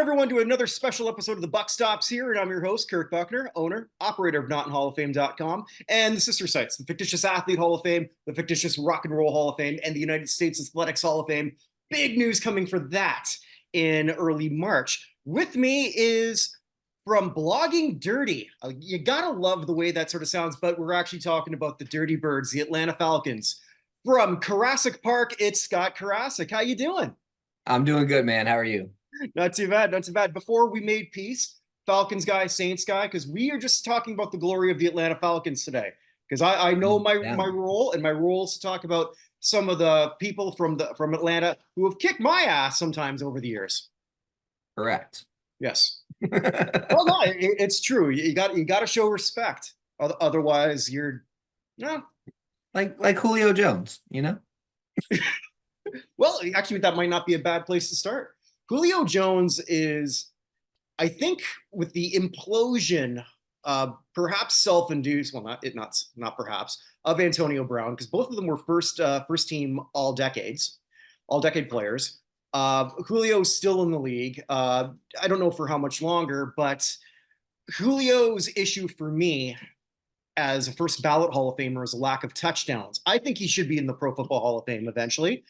everyone, to another special episode of the Buck Stops here, and I'm your host, Kirk Buckner, owner, operator of NotInHallOfFame.com, and the sister sites, the Fictitious Athlete Hall of Fame, the Fictitious Rock and Roll Hall of Fame, and the United States Athletics Hall of Fame. Big news coming for that in early March. With me is from Blogging Dirty. You gotta love the way that sort of sounds, but we're actually talking about the Dirty Birds, the Atlanta Falcons. From Carasik Park, it's Scott Carasik. How you doing? I'm doing good, man. How are you? Not too bad, not too bad. Before we made peace, Falcons guy, Saints guy, because we are just talking about the glory of the Atlanta Falcons today. Because I know my role, and my role is to talk about some of the people from Atlanta who have kicked my ass sometimes over the years. Correct. Yes. Well, no, it's true. You got to show respect. Otherwise, you're no. Like Julio Jones, you know? Well, actually, that might not be a bad place to start. Julio Jones is, I think, with the implosion, perhaps self-induced, well, not perhaps, of Antonio Brown, because both of them were first team all decade players. Julio's still in the league. I don't know for how much longer, but Julio's issue for me as a first ballot Hall of Famer is a lack of touchdowns. I think he should be in the Pro Football Hall of Fame eventually.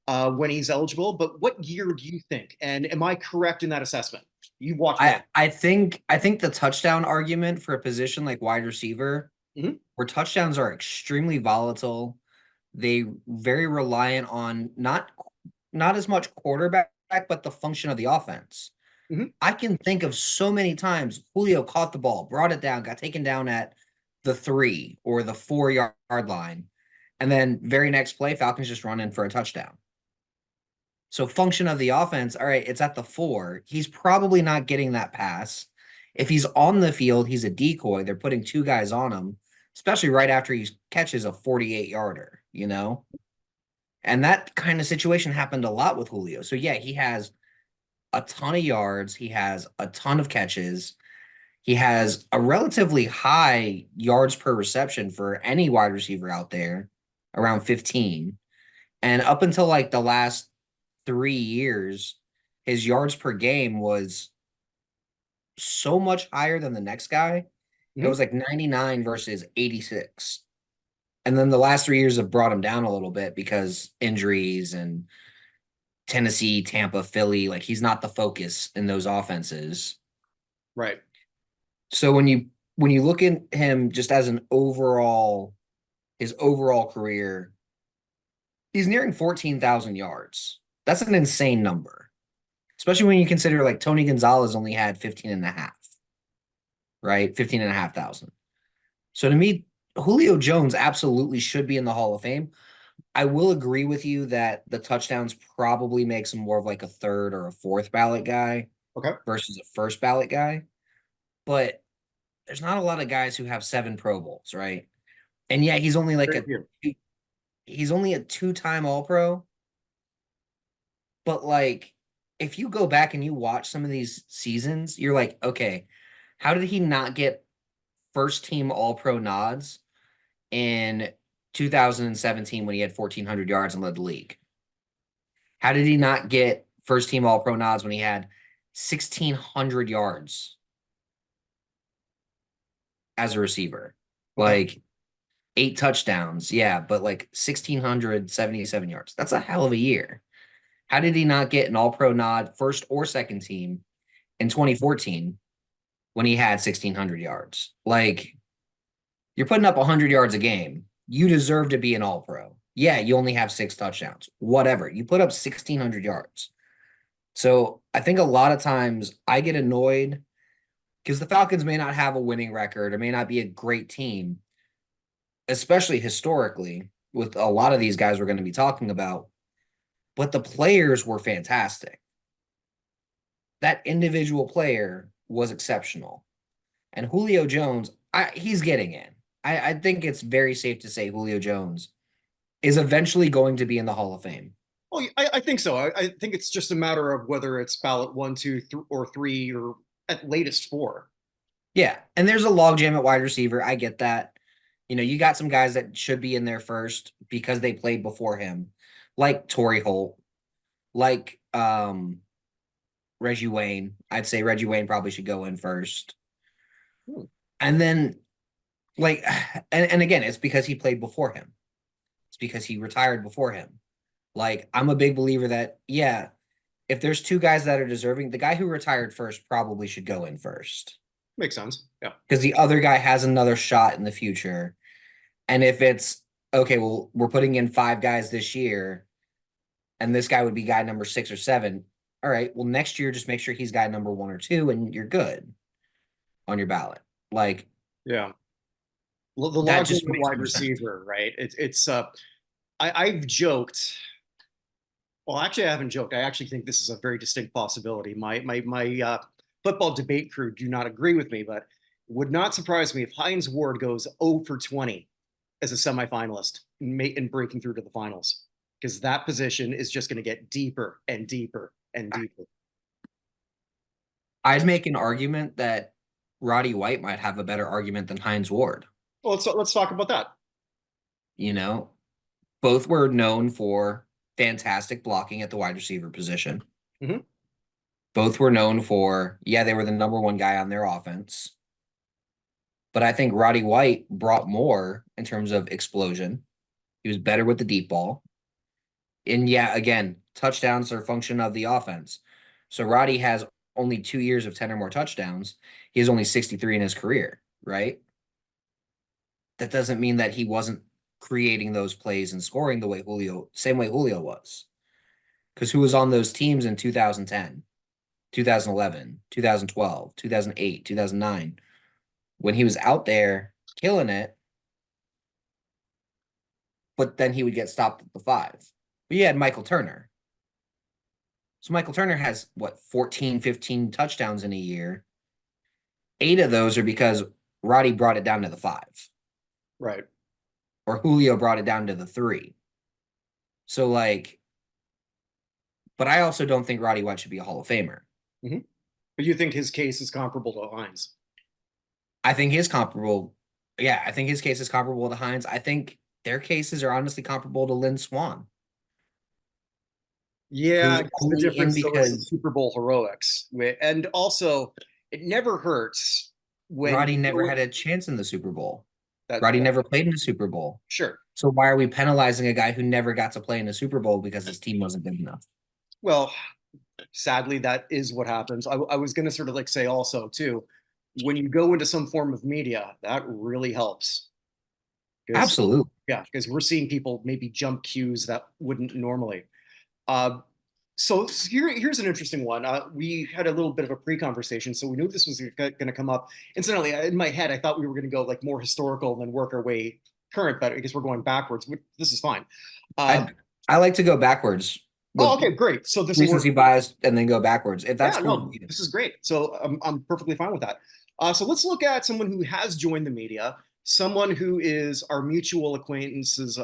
When he's eligible, but what year do you think? And am I correct in that assessment? You watch that. I think the touchdown argument for a position like wide receiver, where touchdowns are extremely volatile, they very reliant on not as much quarterback, but the function of the offense. I can think of so many times Julio caught the ball, brought it down, got taken down at the 3 or the 4-yard line, and then very next play, Falcons just run in for a touchdown. So function of the offense, all right, it's at the 4. He's probably not getting that pass. If he's on the field, he's a decoy. They're putting 2 guys on him, especially right after he catches a 48-yarder, you know? And that kind of situation happened a lot with Julio. So, yeah, he has a ton of yards. He has a ton of catches. He has a relatively high yards per reception for any wide receiver out there, around 15. And up until like the last 3 years, his yards per game was so much higher than the next guy. It was like 99 versus 86. And then the last 3 years have brought him down a little bit because injuries and Tennessee, Tampa, Philly, like he's not the focus in those offenses. Right. So when you look at him just as his overall career, he's nearing 14,000 yards. That's an insane number, especially when you consider like Tony Gonzalez only had 15 and a half, right? 15 and a half thousand. So to me, Julio Jones absolutely should be in the Hall of Fame. I will agree with you that the touchdowns probably makes him more of like a third or a fourth ballot guy versus a first ballot guy. But there's not a lot of guys who have 7 Pro Bowls, right? And yeah, he's only like he's only a 2-time All-Pro. But like, if you go back and you watch some of these seasons, you're like, okay, how did he not get first team All-Pro nods in 2017 when he had 1,400 yards and led the league? How did he not get first team All-Pro nods when he had 1,600 yards as a receiver? Like 8 touchdowns, yeah, but like 1,677 yards. That's a hell of a year. How did he not get an All-Pro nod, first or second team, in 2014 when he had 1,600 yards? Like, you're putting up 100 yards a game. You deserve to be an All-Pro. Yeah, you only have 6 touchdowns. Whatever. You put up 1,600 yards. So I think a lot of times I get annoyed because the Falcons may not have a winning record or may not be a great team, especially historically, with a lot of these guys we're going to be talking about. But the players were fantastic. That individual player was exceptional. And Julio Jones, he's getting in. I think it's very safe to say Julio Jones is eventually going to be in the Hall of Fame. Well, I think so. I think it's just a matter of whether it's ballot 1, 2, or 3, or at latest 4. Yeah, and there's a logjam at wide receiver. I get that. You know, you got some guys that should be in there first because they played before him, like Torrey Holt, like Reggie Wayne. I'd say Reggie Wayne probably should go in first. Hmm. And then, like, and again, it's because he played before him. It's because he retired before him. Like, I'm a big believer that, yeah, if there's two guys that are deserving, the guy who retired first probably should go in first. Makes sense. Yeah. Because the other guy has another shot in the future. And if it's, okay, well, we're putting in 5 guys this year, and this guy would be guy number 6 or 7. All right, well, next year, just make sure he's guy number 1 or 2, and you're good on your ballot. Like, Yeah. The that logic just of the makes wide more sense. receiver, right? I've joked. Well, actually, I haven't joked. I actually think this is a very distinct possibility. My football debate crew do not agree with me, but would not surprise me if Hines Ward goes 0 for 20 as a semifinalist and breaking through to the finals, because that position is just going to get deeper and deeper and deeper. I'd make an argument that Roddy White might have a better argument than Hines Ward. Well, let's talk about that. You know, both were known for fantastic blocking at the wide receiver position. Mhm. Both were known for, yeah, they were the number one guy on their offense. But I think Roddy White brought more in terms of explosion. He was better with the deep ball. And yeah, again, touchdowns are a function of the offense. So Roddy has only 2 years of 10 or more touchdowns. He has only 63 in his career, right? That doesn't mean that he wasn't creating those plays and scoring the way same way Julio was. Because who was on those teams in 2010, 2011, 2012, 2008, 2009? When he was out there killing it, but then he would get stopped at the 5. But you had Michael Turner. So Michael Turner has, what, 14, 15 touchdowns in a year. 8 of those are because Roddy brought it down to the 5. Right. Or Julio brought it down to the 3. So, like, but I also don't think Roddy White should be a Hall of Famer. Mm-hmm. But you think his case is comparable to Hines? I think his comparable. Yeah, I think his case is comparable to Hines. I think their cases are honestly comparable to Lynn Swan. Yeah, I Who's guess the only in difference though is the because Super Bowl heroics, and also it never hurts when Roddy you never go had a chance in the Super Bowl. that, Roddy that never played in the Super Bowl. sure. So why are we penalizing a guy who never got to play in a Super Bowl because his team wasn't good enough? Well, sadly, that is what happens. I was going to sort of like say also too, when you go into some form of media, that really helps because Absolutely. yeah, because we're seeing people maybe jump cues that wouldn't normally. Uh, so here's an interesting one. We had a little bit of a pre-conversation, so we knew this was going to come up. Incidentally, in my head, I thought we were going to go like more historical and then work our way current, but I guess we're going backwards. This is fine. I like to go backwards with Okay, great. So this will work. recency bias and then go backwards. If that's Yeah, cool no, with you. this is great. So I'm perfectly fine with that. So let's look at someone who has joined the media, someone who is our mutual acquaintance's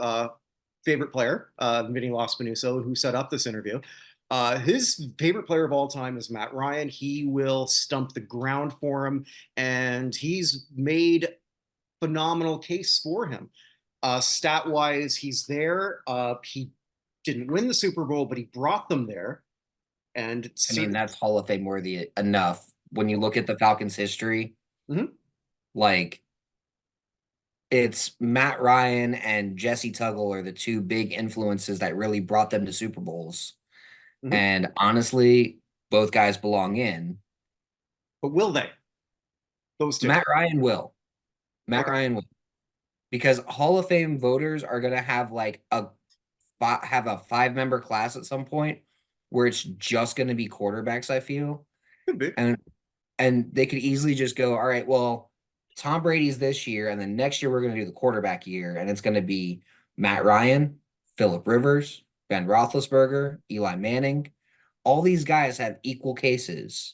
favorite player, Vinny Lospinoso, who set up this interview. His favorite player of all time is Matt Ryan. He will stump the ground for him, and he's made phenomenal case for him. Stat-wise, he's there. He didn't win the Super Bowl, but he brought them there. And I mean, that's Hall of Fame worthy enough. When you look at the Falcons' history, Mhm. like it's Matt Ryan and Jesse Tuggle are the two big influences that really brought them to Super Bowls. Mhm. And honestly, both guys belong in. But will they? Those two. Matt Ryan will. Matt Okay. Ryan will. Because Hall of Fame voters are gonna have like have a 5-member class at some point where it's just gonna be quarterbacks, I feel. Could be. And they could easily just go, all right, well, Tom Brady's this year, and then next year we're going to do the quarterback year, and it's going to be Matt Ryan, Phillip Rivers, Ben Roethlisberger, Eli Manning. All these guys have equal cases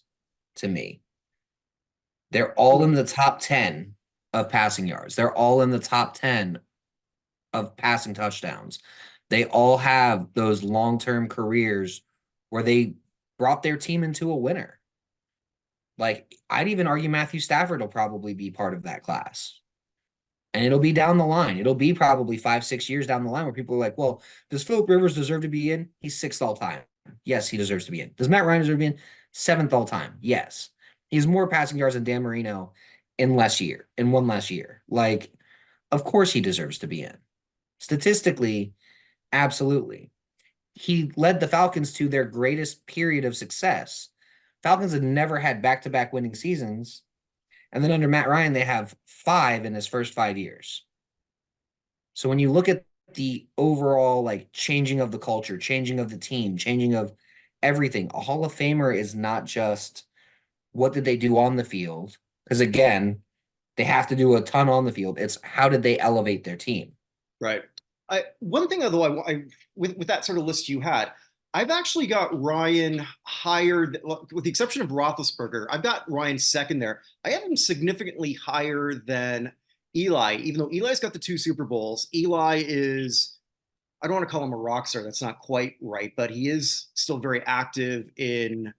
to me. They're all in the top 10 of passing yards. They're all in the top 10 of passing touchdowns. They all have those long-term careers where they brought their team into a winner. Like, I'd even argue Matthew Stafford will probably be part of that class. And it'll be down the line. It'll be probably 5, 6 years down the line where people are like, well, does Phillip Rivers deserve to be in? He's 6th all time. Yes, he deserves to be in. Does Matt Ryan deserve to be in? 7th all time. Yes. He has more passing yards than Dan Marino in one less year. Like, of course he deserves to be in. Statistically, absolutely. He led the Falcons to their greatest period of success. Falcons had never had back-to-back winning seasons. And then under Matt Ryan, they have 5 in his first 5 years. So when you look at the overall like changing of the culture, changing of the team, changing of everything, a Hall of Famer is not just what did they do on the field? Because again, they have to do a ton on the field. It's how did they elevate their team? Right. One thing, although with that sort of list you had, I've actually got Ryan higher, with the exception of Roethlisberger. I've got Ryan second there. I have him significantly higher than Eli, even though Eli's got the 2 Super Bowls. Eli is, I don't want to call him a rock star. That's not quite right, but he is still very active in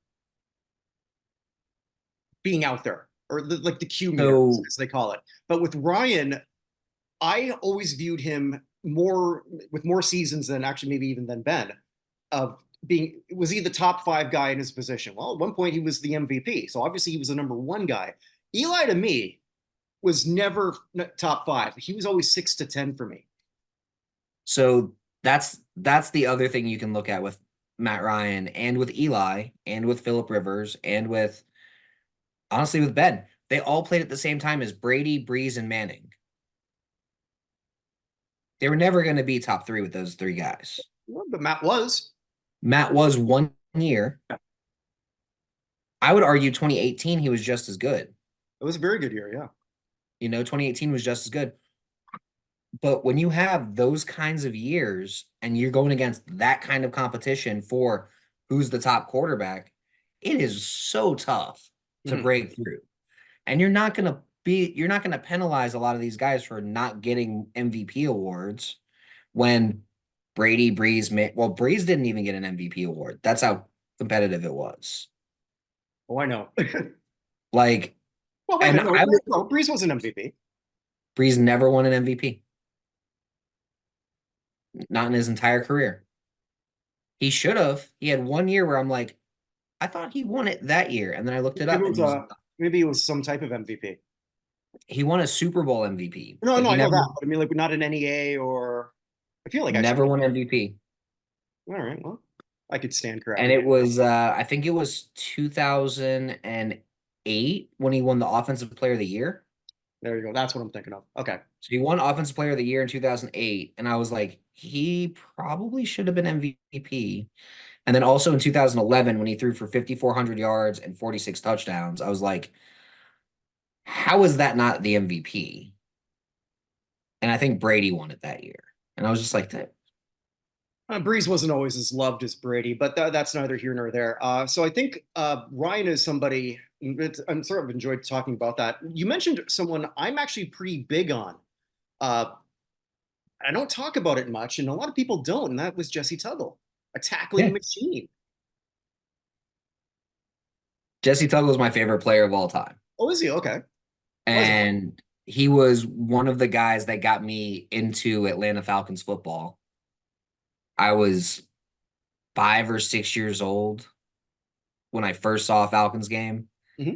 being out there, or like the Q meter, So as they call it. But with Ryan, I always viewed him more with more seasons than actually maybe even than Ben, of being, was he the top 5 guy in his position? Well, at one point he was the MVP, so obviously he was the number 1 guy. Eli to me was never top 5. He was always 6 to 10 for me. so that's the other thing you can look at with Matt Ryan and with Eli and with Phillip Rivers and with honestly with Ben. They all played at the same time as Brady, Breeze, and Manning. They were never going to be top 3 with those 3 guys. Well, but Matt was. Matt was 1 year. I would argue 2018 he was just as good. It was a very good year, yeah. 2018 was just as good. But when you have those kinds of years and you're going against that kind of competition for who's the top quarterback, it is so tough to break through. And you're not going to penalize a lot of these guys for not getting MVP awards when Brady, Breeze, Breeze didn't even get an MVP award. That's how competitive it was. Oh, I know. Like, well, wait, and no, Breeze was an MVP. Breeze never won an MVP. Not in his entire career. He should have. He had 1 year where I'm like, I thought he won it that year. And then I looked it up. Maybe it was some type of MVP. He won a Super Bowl MVP. No, I know that. But I mean, like, not an NEA or I feel like never won MVP. All right. Well, I could stand corrected. And it was, I think it was 2008 when he won the Offensive Player of the Year. There you go. That's what I'm thinking of. Okay. So he won Offensive Player of the Year in 2008. And I was like, he probably should have been MVP. And then also in 2011, when he threw for 5,400 yards and 46 touchdowns, I was like, how is that not the MVP? And I think Brady won it that year. And I was just like, that. Breeze wasn't always as loved as Brady, but that's neither here nor there. So I think Ryan is somebody, I'm sort of enjoyed talking about that. You mentioned someone I'm actually pretty big on. I don't talk about it much, and a lot of people don't, and that was Jesse Tuggle, a tackling machine. Jesse Tuggle is my favorite player of all time. Oh, is he? Okay. And he was one of the guys that got me into Atlanta Falcons football. I was 5 or 6 years old when I first saw a Falcons game. Mm-hmm.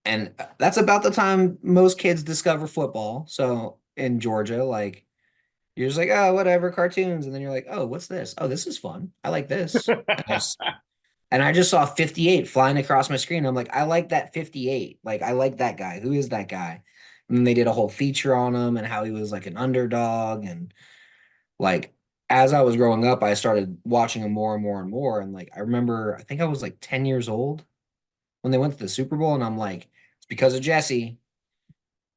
And that's about the time most kids discover football. So in Georgia, like, you're just like, oh, whatever, cartoons. And then you're like, oh, what's this? Oh, this is fun. I like this. And I just saw 58 flying across my screen. I'm like, I like that 58. Like, I like that guy. Who is that guy? And then they did a whole feature on him and how he was like an underdog. And like, as I was growing up, I started watching him more and more and more. And like, I remember, I think I was like 10 years old when they went to the Super Bowl. And I'm like, it's because of Jesse.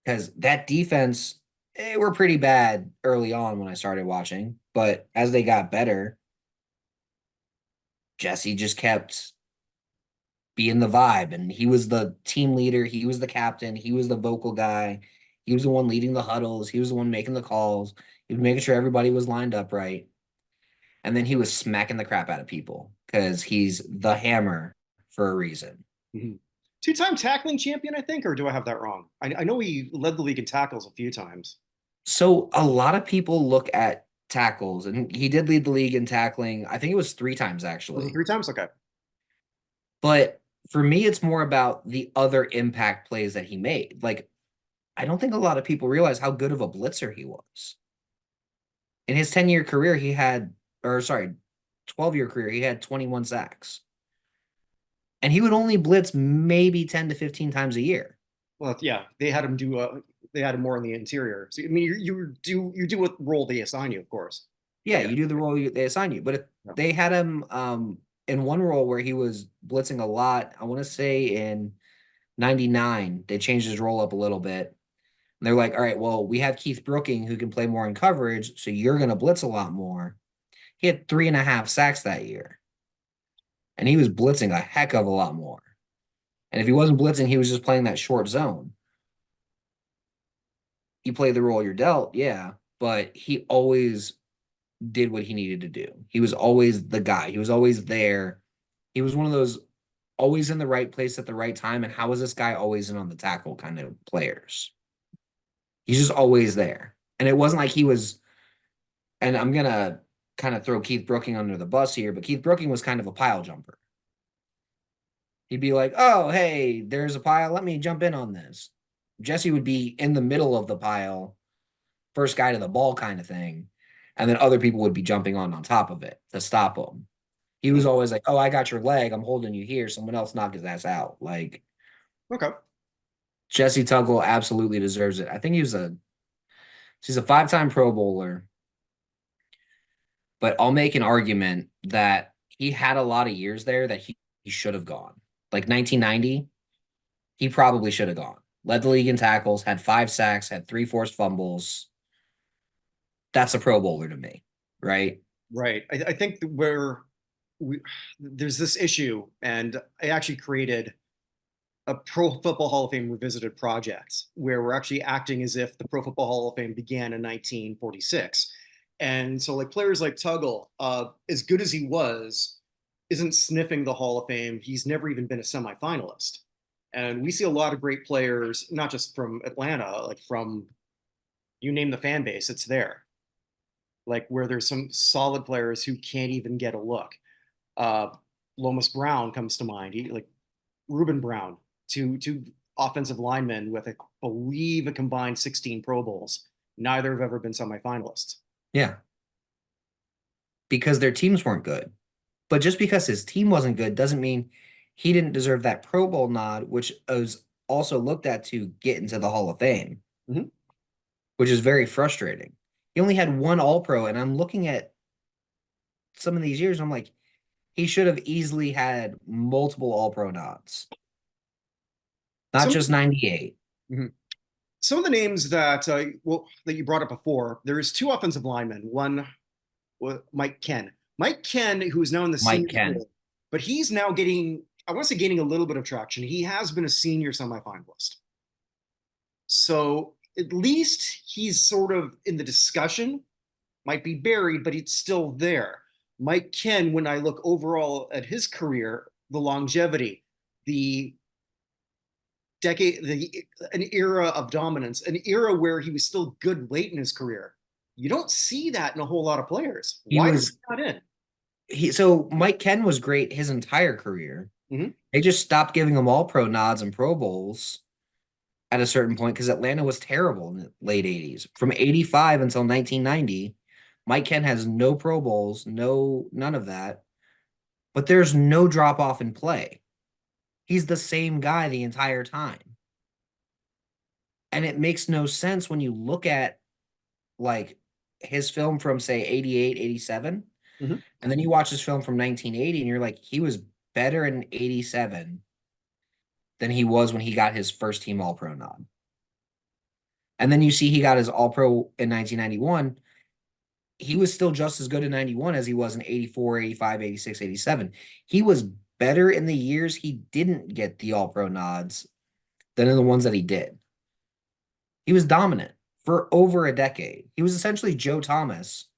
Because that defense, they were pretty bad early on when I started watching. But as they got better, Jesse just kept being the vibe. And he was the team leader. He was the captain. He was the vocal guy. He was the one leading the huddles. He was the one making the calls. He was making sure everybody was lined up right. And then he was smacking the crap out of people because he's the hammer for a reason. Mm-hmm. 2-time tackling champion, I think, or do I have that wrong? I know he led the league in tackles a few times. So a lot of people look at tackles, and he did lead the league in tackling. I think it was 3 times, actually. Was it 3 times? Okay. But For me, it's more about the other impact plays that he made. Like, I don't think a lot of people realize how good of a blitzer he was. In his 10-year career, he had, or sorry, 12-year career, he had 21 sacks. And he would only blitz maybe 10 to 15 times a year. Well, yeah, they had him do. They had him more in the interior. So I mean, you do what role they assign you, of course. Yeah, Yeah. you do the role they assign you. But if Yeah. they had him in one role where he was blitzing a lot, I want to say in 99, they changed his role up a little bit. And they're like, all right, well, we have Keith Brooking who can play more in coverage, so you're going to blitz a lot more. He had 3.5 sacks that year, and he was blitzing a heck of a lot more. And if he wasn't blitzing, he was just playing that short zone. You play the role you're dealt, yeah, but he always did what he needed to do. He was always the guy. He was always there. He was one of those always in the right place at the right time. And how is this guy always in on the tackle kind of players? He's just always there. And it wasn't like he was, and I'm going to kind of throw Keith Brooking under the bus here, but Keith Brooking was kind of a pile jumper. He'd be like, oh, hey, there's a pile. Let me jump in on this. Jesse would be in the middle of the pile, first guy to the ball kind of thing. And then other people would be jumping on top of it to stop him. He was always like, oh, I got your leg. I'm holding you here. Someone else knock his ass out. Like, Okay. Jesse Tuggle absolutely deserves it. I think he's a 5-time Pro Bowler, but I'll make an argument that he had a lot of years there that he should have gone. Like 1990, he probably should have gone. Led the league in tackles, had 5 sacks, had 3 forced fumbles. That's a Pro Bowler to me, right? Right. I think where there's this issue, and I actually created a Pro Football Hall of Fame Revisited project where we're actually acting as if the Pro Football Hall of Fame began in 1946. And so, like players like Tuggle, as good as he was, isn't sniffing the Hall of Fame. He's never even been a semifinalist. And we see a lot of great players, not just from Atlanta, like from you name the fan base, it's there. Like where there's some solid players who can't even get a look. Uh, Lomas Brown comes to mind. He like Reuben Brown, two offensive linemen with I believe a combined 16 Pro Bowls. Neither have ever been semifinalists. Yeah. Because their teams weren't good. But just because his team wasn't good doesn't mean he didn't deserve that Pro Bowl nod, which was also looked at to get into the Hall of Fame, Mhm. which is very frustrating. He only had one All Pro, and I'm looking at some of these years, and I'm like, he should have easily had multiple All Pro nods, not Some just 98. mhm. Some of the names that that you brought up before. There is two offensive linemen. One, Mike Ken. Mike Ken, who is now in the Mike senior Ken. role, but he's now getting. I want to say gaining a little bit of traction. He has been a senior semifinalist. So at least he's sort of in the discussion, might be buried, but it's still there. Mike Ken, when I look overall at his career, the longevity, the decade, an era of dominance, an era where he was still good late in his career. You don't see that in a whole lot of players. He Why is was he not in? so Mike Ken was great his entire career. Mhm. They just stopped giving him all pro nods and Pro Bowls at a certain point because Atlanta was terrible in the late 80s. From 85 until 1990, Mike Ken has no Pro Bowls, none of that. But there's no drop off in play. He's the same guy the entire time. And it makes no sense when you look at like his film from say 88, 87, Mhm. and then you watch his film from 1980 and you're like, he was better in 87 than he was when he got his first team All Pro nod. And then you see he got his All Pro in 1991. He was still just as good in 91 as he was in 84, 85, 86, 87. He was better in the years he didn't get the All Pro nods than in the ones that he did. He was dominant for over a decade. He was essentially Joe Thomas,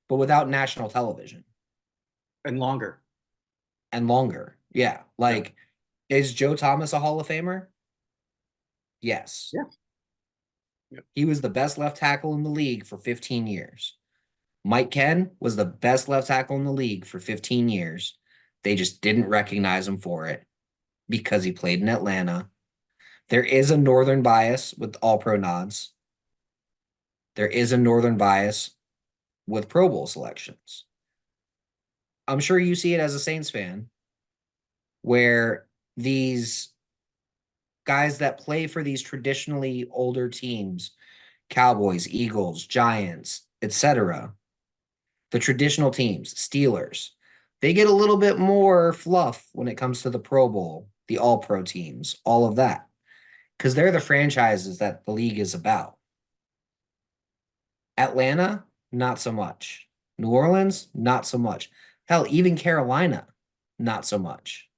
but without national television And longer. and longer. Yeah. Yeah. Like, is Joe Thomas a Hall of Famer? Yes. Yeah. Yeah. He was the best left tackle in the league for 15 years. Mike Ken was the best left tackle in the league for 15 years. They just didn't recognize him for it. because he played in Atlanta. There is a northern bias with all pro nods. There is a northern bias with Pro Bowl selections. I'm sure you see it as a Saints fan, where these guys that play for these traditionally older teams, Cowboys, Eagles, Giants, etc., the traditional teams, Steelers, they get a little bit more fluff when it comes to the Pro Bowl, the all pro teams, all of that, because they're the franchises that the league is about. Atlanta, not so much. New Orleans, not so much. Hell, even Carolina, not so much.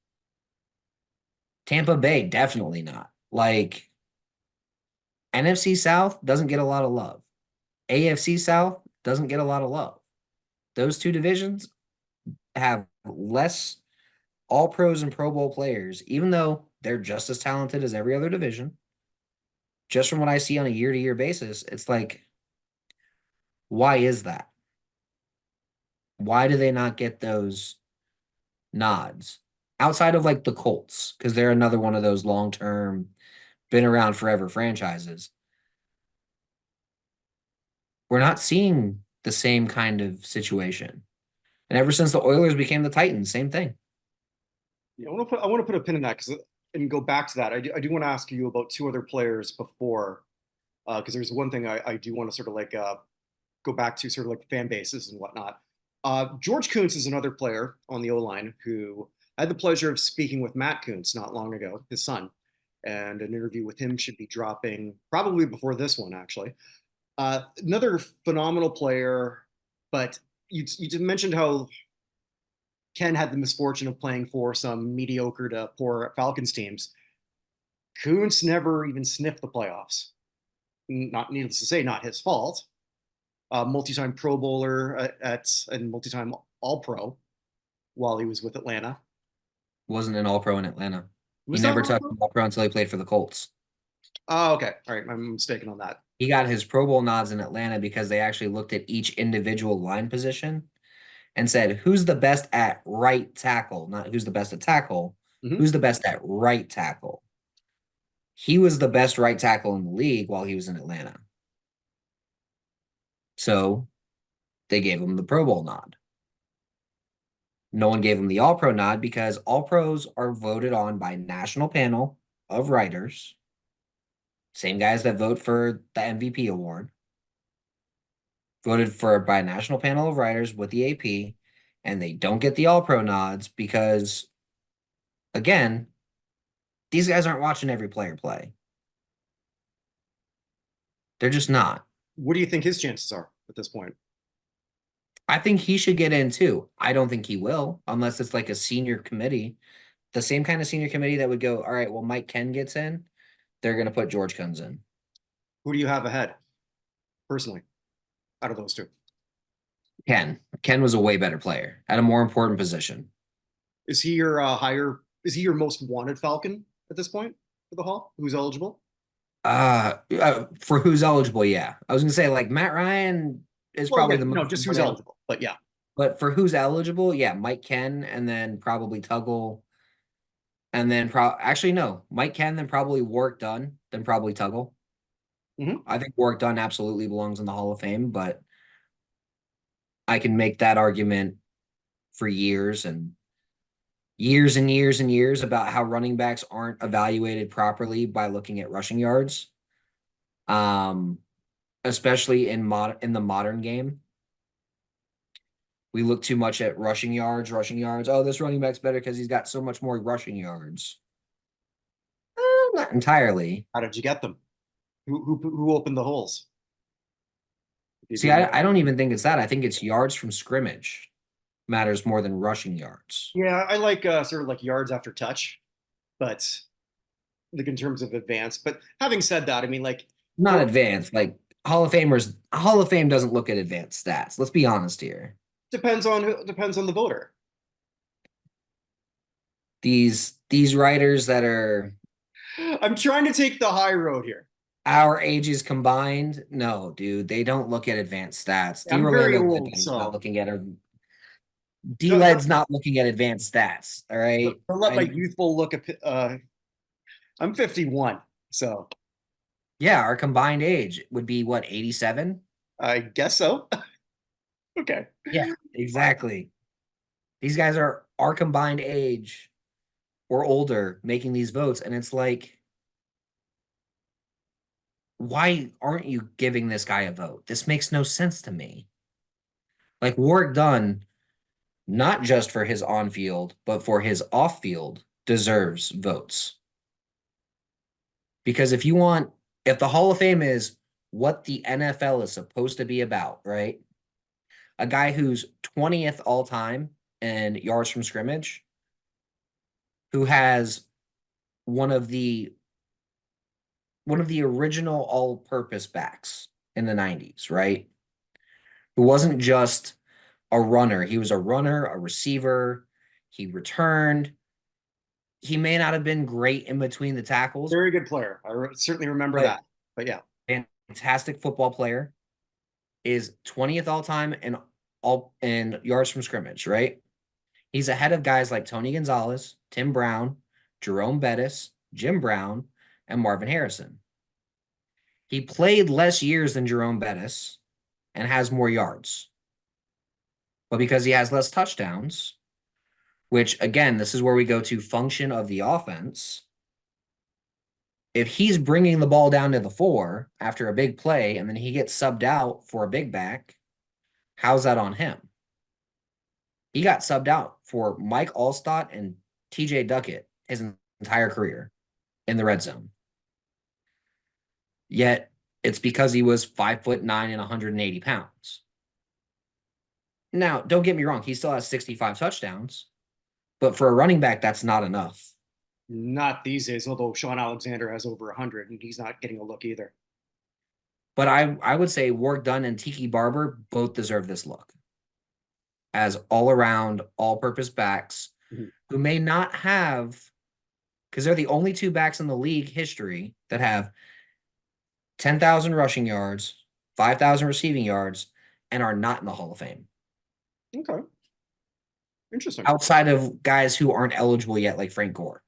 Tampa Bay, definitely not. Like, NFC South doesn't get a lot of love. AFC South doesn't get a lot of love. Those two divisions have less all pros and Pro Bowl players, even though they're just as talented as every other division. Just from what I see on a year-to-year basis, it's like, why is that? Why do they not get those nods outside of like the Colts? Because they're another one of those long-term, been around forever franchises. We're not seeing the same kind of situation. And ever since the Oilers became the Titans, same thing. Yeah, I want to put a pin in that because and go back to that. I do want to ask you about two other players before because there's one thing I do want to sort of like go back to sort of like fan bases and whatnot. George Kuntz is another player on the O line who I had the pleasure of speaking with Matt Kuntz not long ago, his son, and an interview with him should be dropping probably before this one actually. Another phenomenal player, but you mentioned how Ken had the misfortune of playing for some mediocre to poor Falcons teams. Kuntz never even sniffed the playoffs. Not needless to say, not his fault. Multi-time Pro Bowler and multi-time All Pro while he was with Atlanta. Wasn't an All Pro in Atlanta. He Was that never All touched Pro? an All Pro until he played for the Colts. Oh, okay. All right. I'm mistaken on that. He got his Pro Bowl nods in Atlanta because they actually looked at each individual line position and said, who's the best at right tackle? Not who's the best at tackle, Mm-hmm. who's the best at right tackle. He was the best right tackle in the league while he was in Atlanta. So they gave him the Pro Bowl nod. No one gave him the All Pro nod because All Pros are voted on by national panel of writers, same guys that vote for the MVP award, voted for by a national panel of writers with the AP, and they don't get the All Pro nods because, again, these guys aren't watching every player play. They're just not. What do you think his chances are at this point? I think he should get in too. I don't think he will, unless it's like a senior committee, the same kind of senior committee that would go, all right, well, Mike Ken gets in. They're going to put George Kuntz in. Who do you have ahead, personally, out of those two? Ken was a way better player at a more important position. Is he your higher? Is he your most wanted Falcon at this point for the Hall? Who's eligible? For who's eligible, yeah. I was gonna say like Matt Ryan is Well, probably yeah, the no, most just who's wanted, eligible. But yeah, but for who's eligible, yeah, Mike Ken and then probably Tuggle, and then actually no, Mike Ken, then probably Warwick Dunn, then probably Tuggle. hmm I think Warwick Dunn absolutely belongs in the Hall of Fame, but I can make that argument for years and years and years and years about how running backs aren't evaluated properly by looking at rushing yards. Um, especially in the modern game. We look too much at rushing yards, rushing yards. Oh, this running back's better because he's got so much more rushing yards. Not entirely. how did you get them? Who opened the holes? Did See, you I don't even think it's that. I think it's yards from scrimmage matters more than rushing yards. Yeah, I like sort of like yards after touch, but like in terms of advance. But having said that, I mean, like Not for advanced. Like Hall of Fame doesn't look at advanced stats. Let's be honest here. depends on the voter. These writers that are I'm trying to take the high road here. our ages combined, no, dude, they don't look at advanced stats. I'm very DeRolando old, is not so looking at her. D-Led's not looking at advanced stats. All right. Don't let my youthful look at. I'm 51, so Yeah, our combined age would be what, 87? I guess so. Okay. Yeah, exactly. These guys are our combined age or older making these votes. And it's like, why aren't you giving this guy a vote? This makes no sense to me. Like Warwick Dunn, not just for his on field, but for his off field, deserves votes. Because if the Hall of Fame is what the NFL is supposed to be about, right? A guy who's 20th all time in yards from scrimmage, who has one of the original all-purpose backs in the 90s, right? Who wasn't just a runner. He was a runner, a receiver. He returned. He may not have been great in between the tackles, Very good player. Certainly remember but that. But yeah, fantastic football player. Is 20th all time in yards from scrimmage, right? He's ahead of guys like Tony Gonzalez, Tim Brown, Jerome Bettis, Jim Brown, and Marvin Harrison. He played less years than Jerome Bettis and has more yards. But because he has less touchdowns, which again, this is where we go to function of the offense. If he's bringing the ball down to the 4 after a big play and then he gets subbed out for a big back, how's that on him? He got subbed out for Mike Allstott and TJ Duckett his entire career in the red zone. Yet it's because he was 5'9" and 180 pounds. Now, don't get me wrong, he still has 65 touchdowns, but for a running back, that's not enough. not these days. Although Sean Alexander has over 100, and he's not getting a look either. But I would say Warwick Dunn and Tiki Barber both deserve this look as all-around, all-purpose backs who may not have, because they're the only two backs in the league history that have 10,000 rushing yards, 5,000 receiving yards, and are not in the Hall of Fame. Okay. Interesting. Outside of guys who aren't eligible yet, like Frank Gore.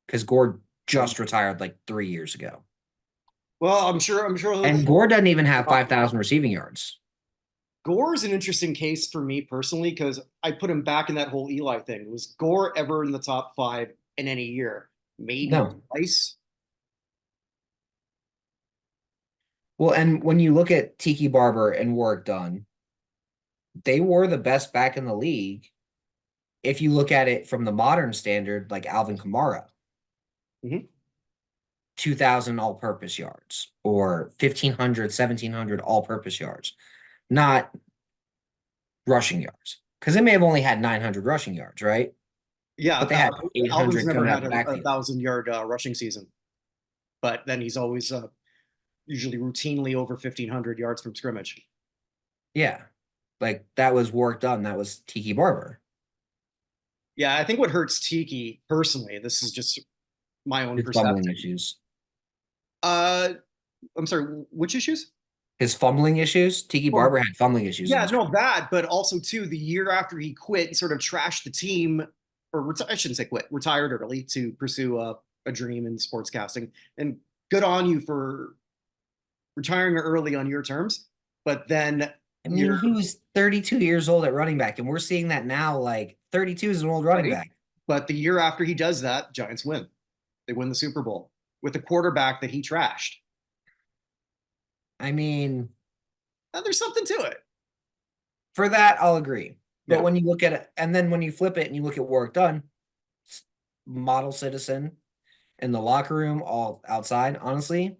Because Gore just retired like 3 years ago. Well, I'm sure. And Gore doesn't even have 5,000 receiving yards. Gore is an interesting case for me personally because I put him back in that whole Eli thing. Was Gore ever in the top 5 in any year? Maybe No. twice. Well, and when you look at Tiki Barber and Warwick Dunn, they were the best back in the league. If you look at it from the modern standard, like Alvin Kamara, 2,000 all-purpose yards or 1,500, 1,700 all-purpose yards, not rushing yards. Because they may have only had 900 rushing yards, right? Yeah, but they had Alvin's 800 never coming out had the a backfield. 1,000-yard rushing season, but then he's always usually routinely over 1,500 yards from scrimmage. Yeah, like that was Warwick Dunn. That was Tiki Barber. Yeah, I think what hurts Tiki personally, this is just my own His perception. fumbling issues. I'm sorry, which issues? His fumbling issues. Tiki Barber had fumbling issues. Yeah, no, that, but also too, the year after he quit and sort of trashed the team, or I shouldn't say quit, retired early to pursue a dream in sportscasting. And good on you for retiring early on your terms. But then I mean, he was 32 years old at running back, and we're seeing that now. Like 32 is an old running back. But the year after he does that, Giants win. They win the Super Bowl with a quarterback that he trashed. I mean, there's something to it. For that, I'll agree. But when you look at it, and then when you flip it and you look at Warwick Dunn, model citizen in the locker room, all outside, honestly,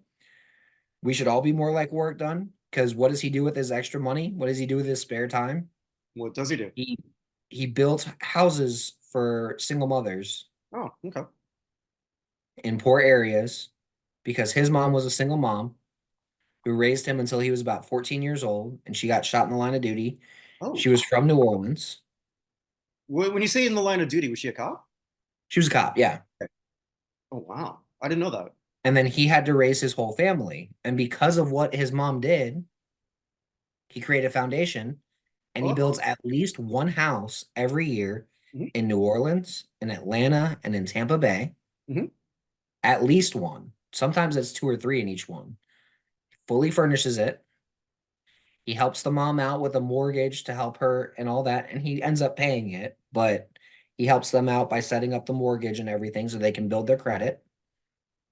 we should all be more like Warwick Dunn. Because what does he do with his extra money? What does he do with his spare time? What does he do? He built houses for single mothers. Oh, okay. In poor areas because his mom was a single mom who raised him until he was about 14 years old, and she got shot in the line of duty. Oh. She was from New Orleans. When you say in the line of duty, was she a cop? She was a cop, yeah. Okay. Oh, wow. I didn't know that. And then he had to raise his whole family. And because of what his mom did, he created a foundation and he builds Oh, at least one house every year mhm, in New Orleans, in Atlanta, and in Tampa Bay. mhm. At least one. Sometimes it's two or three in each one. Fully furnishes it. He helps the mom out with a mortgage to help her and all that, and he ends up paying it, but he helps them out by setting up the mortgage and everything so they can build their credit.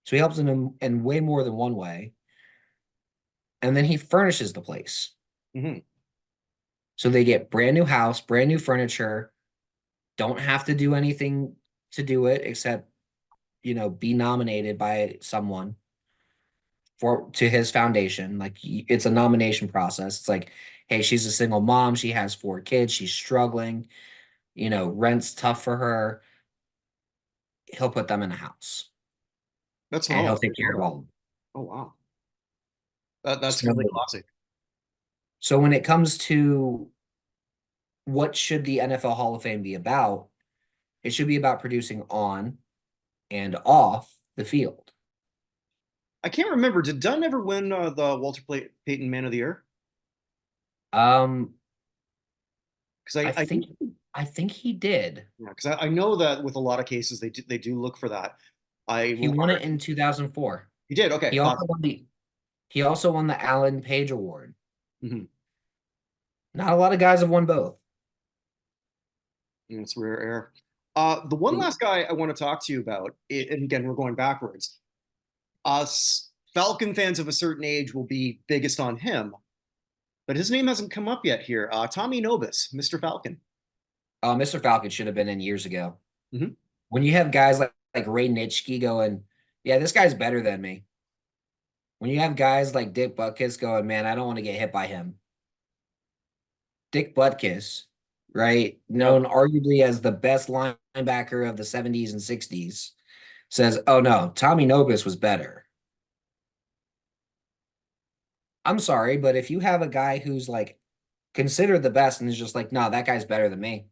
So he helps them in way more than one way. And then he furnishes the place. Mhm. So they get brand new house, brand new furniture, don't have to do anything to do it except, be nominated by someone for to his foundation. Like it's a nomination process. It's like, hey, she's a single mom, she has 4 kids, she's struggling, rent's tough for her. He'll put them in a house That's and he'll phenomenal. take care of all of them. Oh, wow. That's So, really classic. so when it comes to what should the NFL Hall of Fame be about, it should be about producing on and off the field. I can't remember. Did Dunn ever win the Walter Payton Man of the Year? Um, Because I I think I think he did. yeah, because I know that with a lot of cases they do look for that. I He will. won it in 2004. He did. Okay. He also won the he also won the Alan Page Award. Mhm. Not a lot of guys have won both. It's rare air. The one last guy I want to talk to you about, and again, we're going backwards. Us Falcon fans of a certain age will be biggest on him, but his name hasn't come up yet here. Tommy Nobis, Mr. Falcon. Mr. Falcon should have been in years ago. Mhm. When you have guys like Ray Nitschke going, yeah, this guy's better than me. When you have guys like Dick Butkus going, man, I don't want to get hit by him. Dick Butkus, right, Yep. known arguably as the best linebacker of the 70s and 60s, says, oh no, Tommy Nobis was better. I'm sorry, but if you have a guy who's like considered the best and is just like, no, that guy's better than me,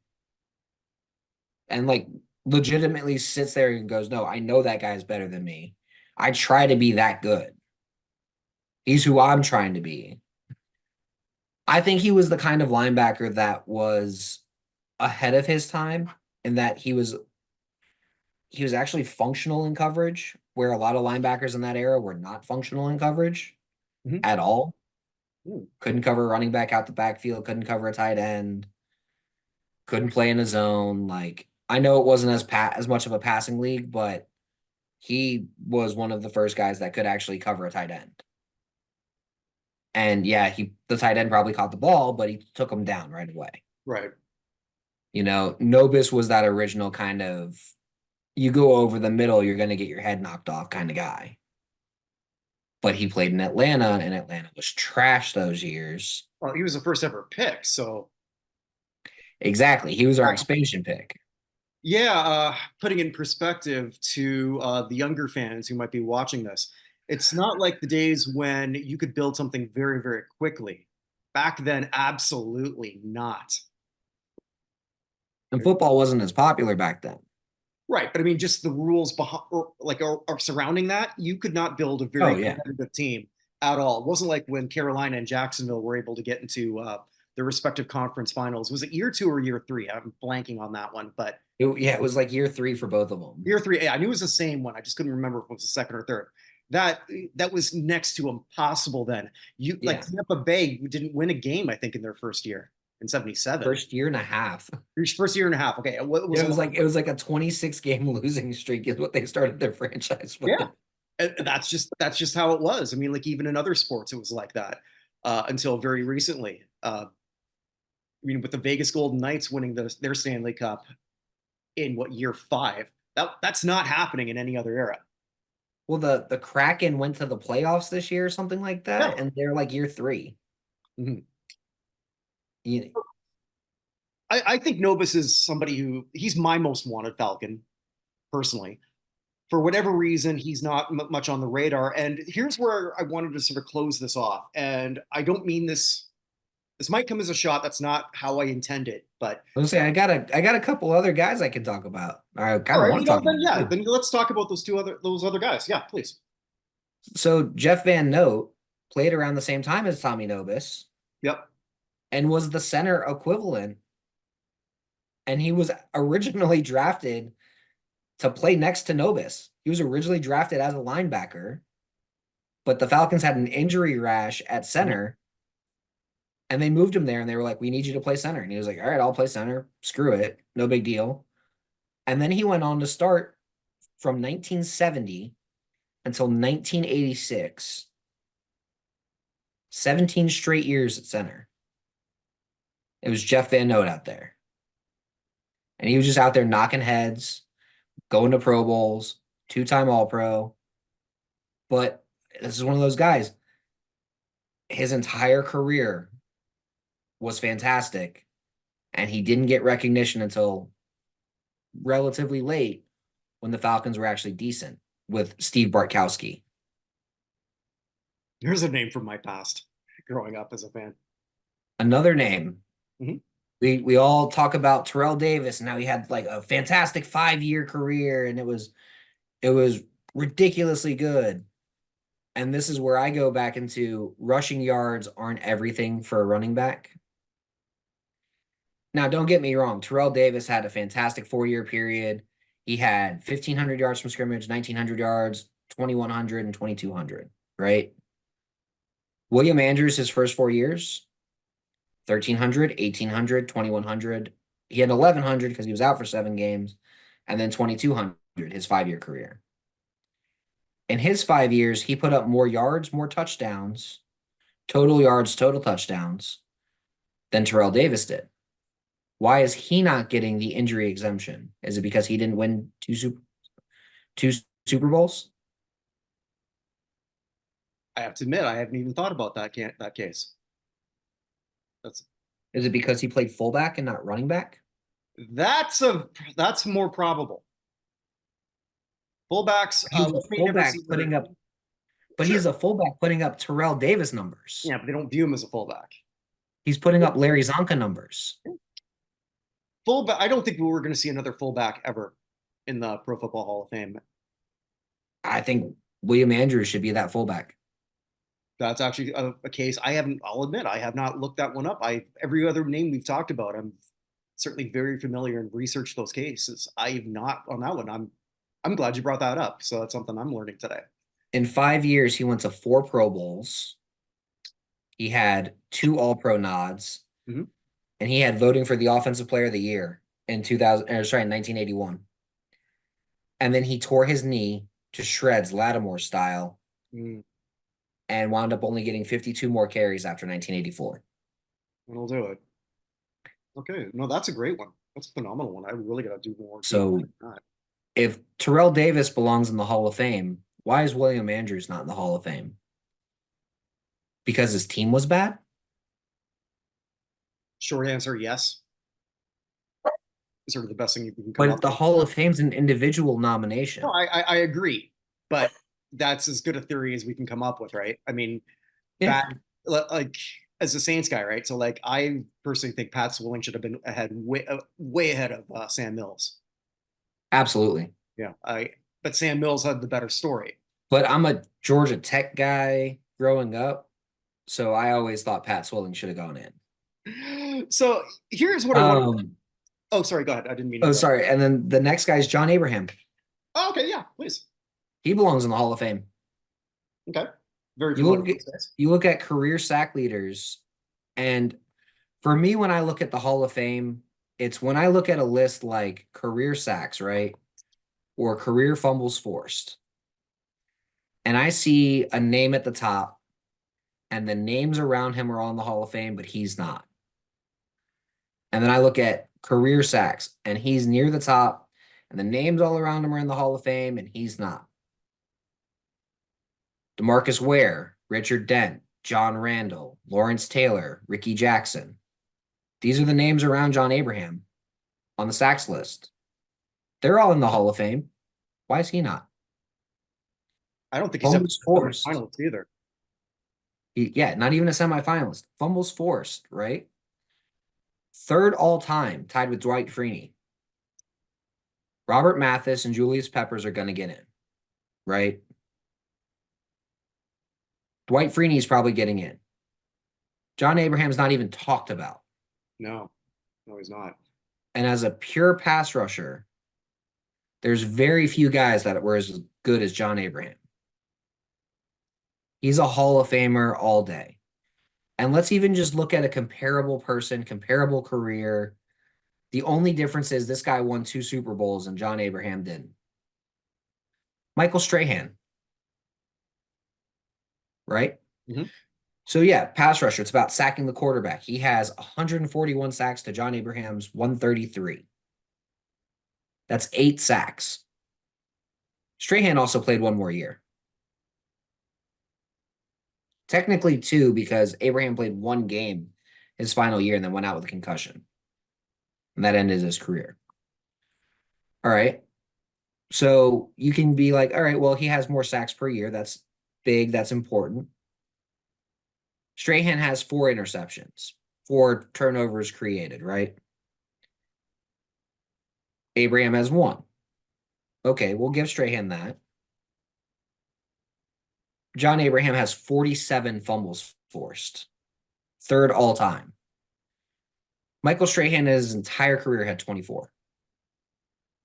and like legitimately sits there and goes, no, I know that guy's better than me. I try to be that good. He's who I'm trying to be. I think he was the kind of linebacker that was ahead of his time in that he was actually functional in coverage, where a lot of linebackers in that era were not functional in coverage Mhm. at all. Ooh. Couldn't cover a running back out the backfield, couldn't cover a tight end, couldn't play in a zone. Like I know it wasn't as much of a passing league, but he was one of the first guys that could actually cover a tight end. And yeah, the tight end probably caught the ball, but he took him down right away. Right. Nobis was that original kind of you go over the middle, you're going to get your head knocked off kind of guy. But he played in Atlanta, and Atlanta was trash those years. Well, he was the first ever pick, so Exactly. He was our expansion pick. yeah. Putting it in perspective to the younger fans who might be watching this, it's not like the days when you could build something very, very quickly. Back then, absolutely not. And football wasn't as popular back then. Right, but I mean, just the rules behind, or surrounding that, you could not build a Oh, very yeah. competitive team at all. It wasn't like when Carolina and Jacksonville were able to get into their respective conference finals. Was it year 2 or year 3? I'm blanking on that one, but Yeah, it was like year 3 for both of them. year 3, yeah, I knew it was the same one. I just couldn't remember if it was the second or third. That was next to impossible then. You like Yeah. Tampa Bay didn't win a game, I think, in their first year in '77. First year and a half. First year and a half. Okay, what was It was like a 26-game losing streak is what they started their franchise with. yeah. And that's just how it was. I mean, like even in other sports, it was like that until very recently. I mean, with the Vegas Golden Knights winning their Stanley Cup in what year 5? That's not happening in any other era. Well, the Kraken went to the playoffs this year or something like Yeah. that, and they're like year 3. Mhm. You, I think Novus is somebody he's my most wanted Falcon personally. For whatever reason, he's not much on the radar. And here's where I wanted to sort of close this off. And I don't mean this. This might come as a shot. That's not how I intend it. But I was say I got a couple other guys I can talk about. I all kind of right, want to talk then about yeah, too. then let's talk about those other guys. Yeah, please. So Jeff Van Note played around the same time as Tommy Nobis, Yep. and was the center equivalent. And he was originally drafted to play next to Nobis. He was originally drafted as a linebacker, but the Falcons had an injury rash at center, and they moved him there, and they were like, "We need you to play center." And he was like, "All right, I'll play center. Screw it. No big deal." And then he went on to start from 1970 until 1986, 17 straight years at center. It was Jeff Van Note out there. And he was just out there knocking heads, going to Pro Bowls, 2-time All-Pro. But this is one of those guys. His entire career was fantastic, and he didn't get recognition until relatively late when the Falcons were actually decent with Steve Bartkowski. Here's a name from my past growing up as a fan. Another name. Mhm. We all talk about Terrell Davis, and how he had like a fantastic 5-year career, and it was ridiculously good. And this is where I go back into rushing yards aren't everything for a running back. Now, don't get me wrong. Terrell Davis had a fantastic 4-year period. He had 1,500 yards from scrimmage, 1,900 yards, 2,100, and 2,200, right? William Andrews, his first 4 years, 1,300, 1,800, 2,100. He had 1,100 because he was out for 7 games, and then 2,200 his 5-year career. In his 5 years, he put up more yards, more touchdowns, total yards, total touchdowns than Terrell Davis did. Why is he not getting the injury exemption? Is it because he didn't win two Super Bowls? I have to admit, I haven't even thought about that case. Is it because he played fullback and not running back? That's more probable. Fullbacks, He's a fullback putting up, but Sure. he's a fullback putting up Terrell Davis numbers. Yeah, but they don't view him as a fullback. He's putting up Larry Zonka numbers. Fullback. I don't think we were going to see another fullback ever in the Pro Football Hall of Fame. I think William Andrews should be that fullback. That's actually a case I haven't. I'll admit I have not looked that one up. Every other name we've talked about, I'm certainly very familiar and researched those cases. I've not on that one. I'm glad you brought that up. So that's something I'm learning today. In 5 years, he went to 4 Pro Bowls. He had 2 All-Pro nods, Mhm. and he had voting for the Offensive Player of the Year in 1981. And then he tore his knee to shreds, Lattimore style, and wound up only getting 52 more carries after 1984. That'll do it. Okay, no, that's a great one. That's a phenomenal one. I really got to do more. So, if Terrell Davis belongs in the Hall of Fame, why is William Andrews not in the Hall of Fame? Because his team was bad? Short answer, yes. Sort of the best thing you can come But up the with. Hall of Fame's an individual nomination. No, I agree, but that's as good a theory as we can come up with, right? I mean, Yeah. like as a Saints guy, right? So like, I personally think Pat Swilling should have been way ahead of Sam Mills. Absolutely. Yeah, but Sam Mills had the better story. But I'm a Georgia Tech guy growing up, so I always thought Pat Swilling should have gone in. So here's what I want. Oh, sorry. Go ahead. I didn't mean. Oh, sorry. And then the next guy is John Abraham. Oh, okay. Yeah, please. He belongs in the Hall of Fame. Okay. Very You look at career sack leaders, and for me, when I look at the Hall of Fame, it's when I look at a list like career sacks, right? Or career fumbles forced. And I see a name at the top, and the names around him are on the Hall of Fame, but he's not. And then I look at career sacks, and he's near the top, and the names all around him are in the Hall of Fame, and he's not. DeMarcus Ware, Richard Dent, John Randall, Lawrence Taylor, Ricky Jackson. These are the names around John Abraham on the sacks list. They're all in the Hall of Fame. Why is he not? I don't think he's ever forced finals either. Yeah, not even a semifinalist. Fumbles forced, right? 3rd all time, tied with Dwight Freeney. Robert Mathis and Julius Peppers are going to get in, right? Dwight Freeney is probably getting in. John Abraham's not even talked about. No, no, he's not. And as a pure pass rusher, there's very few guys that were as good as John Abraham. He's a Hall of Famer all day. And let's even just look at a comparable person, comparable career. The only difference is this guy won 2 Super Bowls and John Abraham didn't. Michael Strahan, right? Mhm. So yeah, pass rusher. It's about sacking the quarterback. He has 141 sacks to John Abraham's 133. That's 8 sacks. Strahan also played one more year. Technically 2 because Abraham played 1 game his final year and then went out with a concussion. And that ended his career. All right. So you can be like, all right, well, he has more sacks per year. That's big. That's important. Strahan has 4 interceptions, 4 turnovers created, right? Abraham has 1. Okay, we'll give Strahan that. John Abraham has 47 fumbles forced, 3rd all time. Michael Strahan, his entire career, had 24.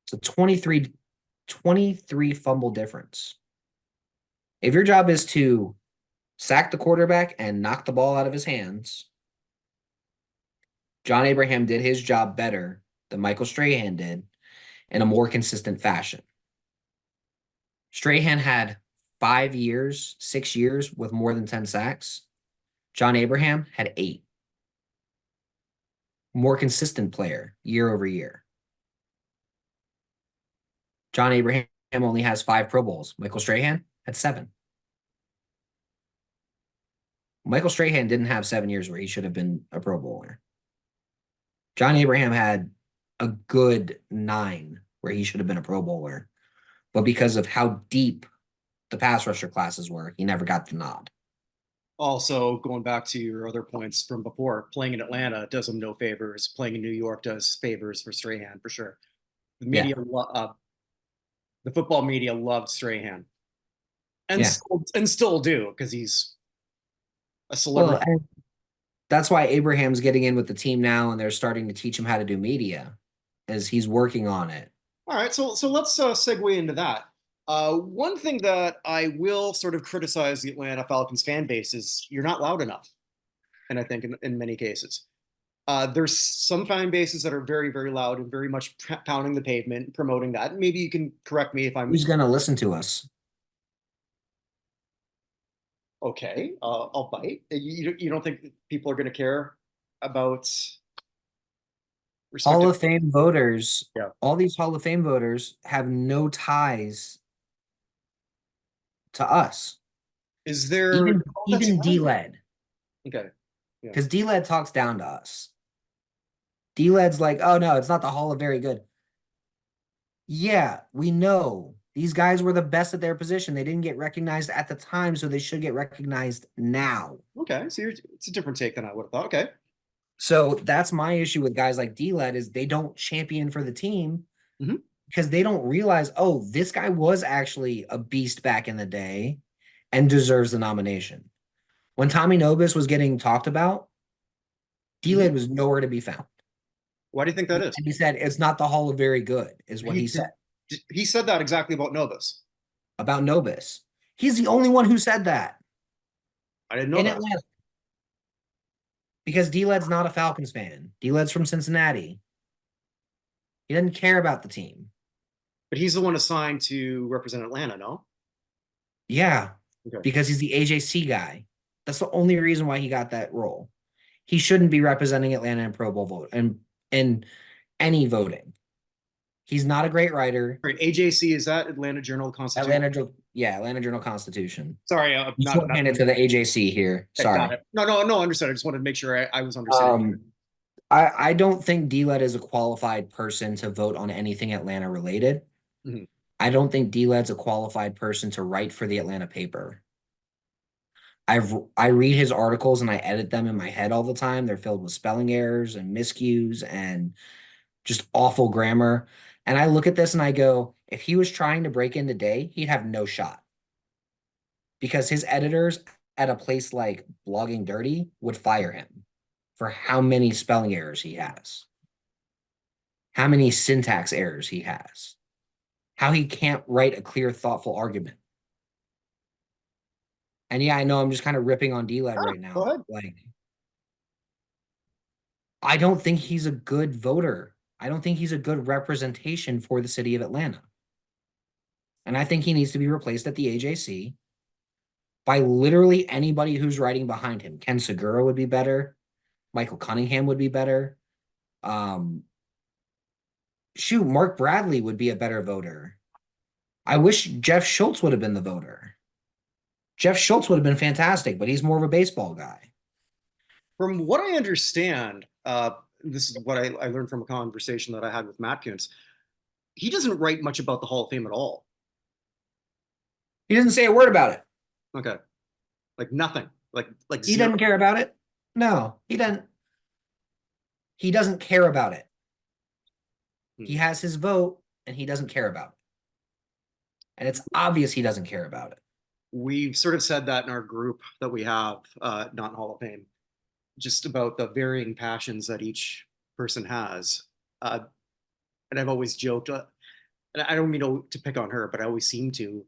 So 23 fumble difference. If your job is to sack the quarterback and knock the ball out of his hands, John Abraham did his job better than Michael Strahan did in a more consistent fashion. Strahan had 5 years, 6 years with more than 10 sacks. John Abraham had 8. More consistent player year over year. John Abraham only has 5 Pro Bowls. Michael Strahan had 7. Michael Strahan didn't have 7 years where he should have been a Pro Bowler. John Abraham had a good 9 where he should have been a Pro Bowler. But because of how deep the pass rusher classes were, he never got the nod. Also, going back to your other points from before, playing in Atlanta does him no favors. Playing in New York does favors for Strahan for sure. The Yeah. the football media loved Strahan, and Yeah. still do because he's a Well, celebrity. and that's why Abraham's getting in with the team now, and they're starting to teach him how to do media, as he's working on it. All right, so let's segue into that. One thing that I will sort of criticize the Atlanta Falcons fan base is you're not loud enough, and I think in many cases. There's some fan bases that are very, very loud and very much pounding the pavement, promoting that. Maybe you can correct me if I'm Who's going to listen to us? okay. I'll bite. You don't think people are going to care about Hall respective? of Fame voters, Yeah. all these Hall of Fame voters have no ties to us. Is there? Even Oh, that's even right. D-Led, Okay. Yeah. because D-Led talks down to us. D-Led's like, oh no, it's not the Hall of Very Good. Yeah, we know these guys were the best at their position. They didn't get recognized at the time, so they should get recognized now. Okay. So it's a different take than I would have thought. Okay. So that's my issue with guys like D-Led is they don't champion for the team Mhm. because they don't realize, oh, this guy was actually a beast back in the day and deserves the nomination. When Tommy Nobis was getting talked about, Mhm. D-Led was nowhere to be found. Why do you think that is? And he said, it's not the Hall of Very Good, is what he said He said that exactly about Novus. about Nobis. He's the only one who said that I didn't know in that. Atlanta because D-Led's not a Falcons fan. D-Led's from Cincinnati. He doesn't care about the team. But he's the one assigned to represent Atlanta, no? Yeah, Okay. because he's the AJC guy. That's the only reason why he got that role. He shouldn't be representing Atlanta in Pro Bowl vote and in any voting. He's not a great writer. All right, AJC, is that Atlanta Journal Constitution? Atlanta Journal Constitution. Sorry, You shorthand it to the AJC here. okay, got Sorry. it. No, understood. I just wanted to make sure I was understanding. I don't think D-Led is a qualified person to vote on anything Atlanta related. Mhm. I don't think D-Led's a qualified person to write for the Atlanta paper. I read his articles and I edit them in my head all the time. They're filled with spelling errors and miscues and just awful grammar. And I look at this and I go, if he was trying to break in today, he'd have no shot. Because his editors at a place like Blogging Dirty would fire him for how many spelling errors he has, how many syntax errors he has, how he can't write a clear, thoughtful argument. And yeah, I know I'm just kind of ripping on D-Led right Go now. ahead. Like, I don't think he's a good voter. I don't think he's a good representation for the city of Atlanta. And I think he needs to be replaced at the AJC by literally anybody who's writing behind him. Ken Segura would be better. Michael Cunningham would be better. Shoot, Mark Bradley would be a better voter. I wish Jeff Schultz would have been the voter. Jeff Schultz would have been fantastic, but he's more of a baseball guy. From what I understand, this is what I learned from a conversation that I had with Matt Kuntz. He doesn't write much about the Hall of Fame at all. He doesn't say a word about it. Okay, like nothing. Like He zero. doesn't care about it. No, he doesn't. He doesn't care about it. He has his vote and he doesn't care about it. And it's obvious he doesn't care about it. We've sort of said that in our group that we have, not in Hall of Fame, just about the varying passions that each person has. And I've always joked, and I don't mean to pick on her, but I always seem to.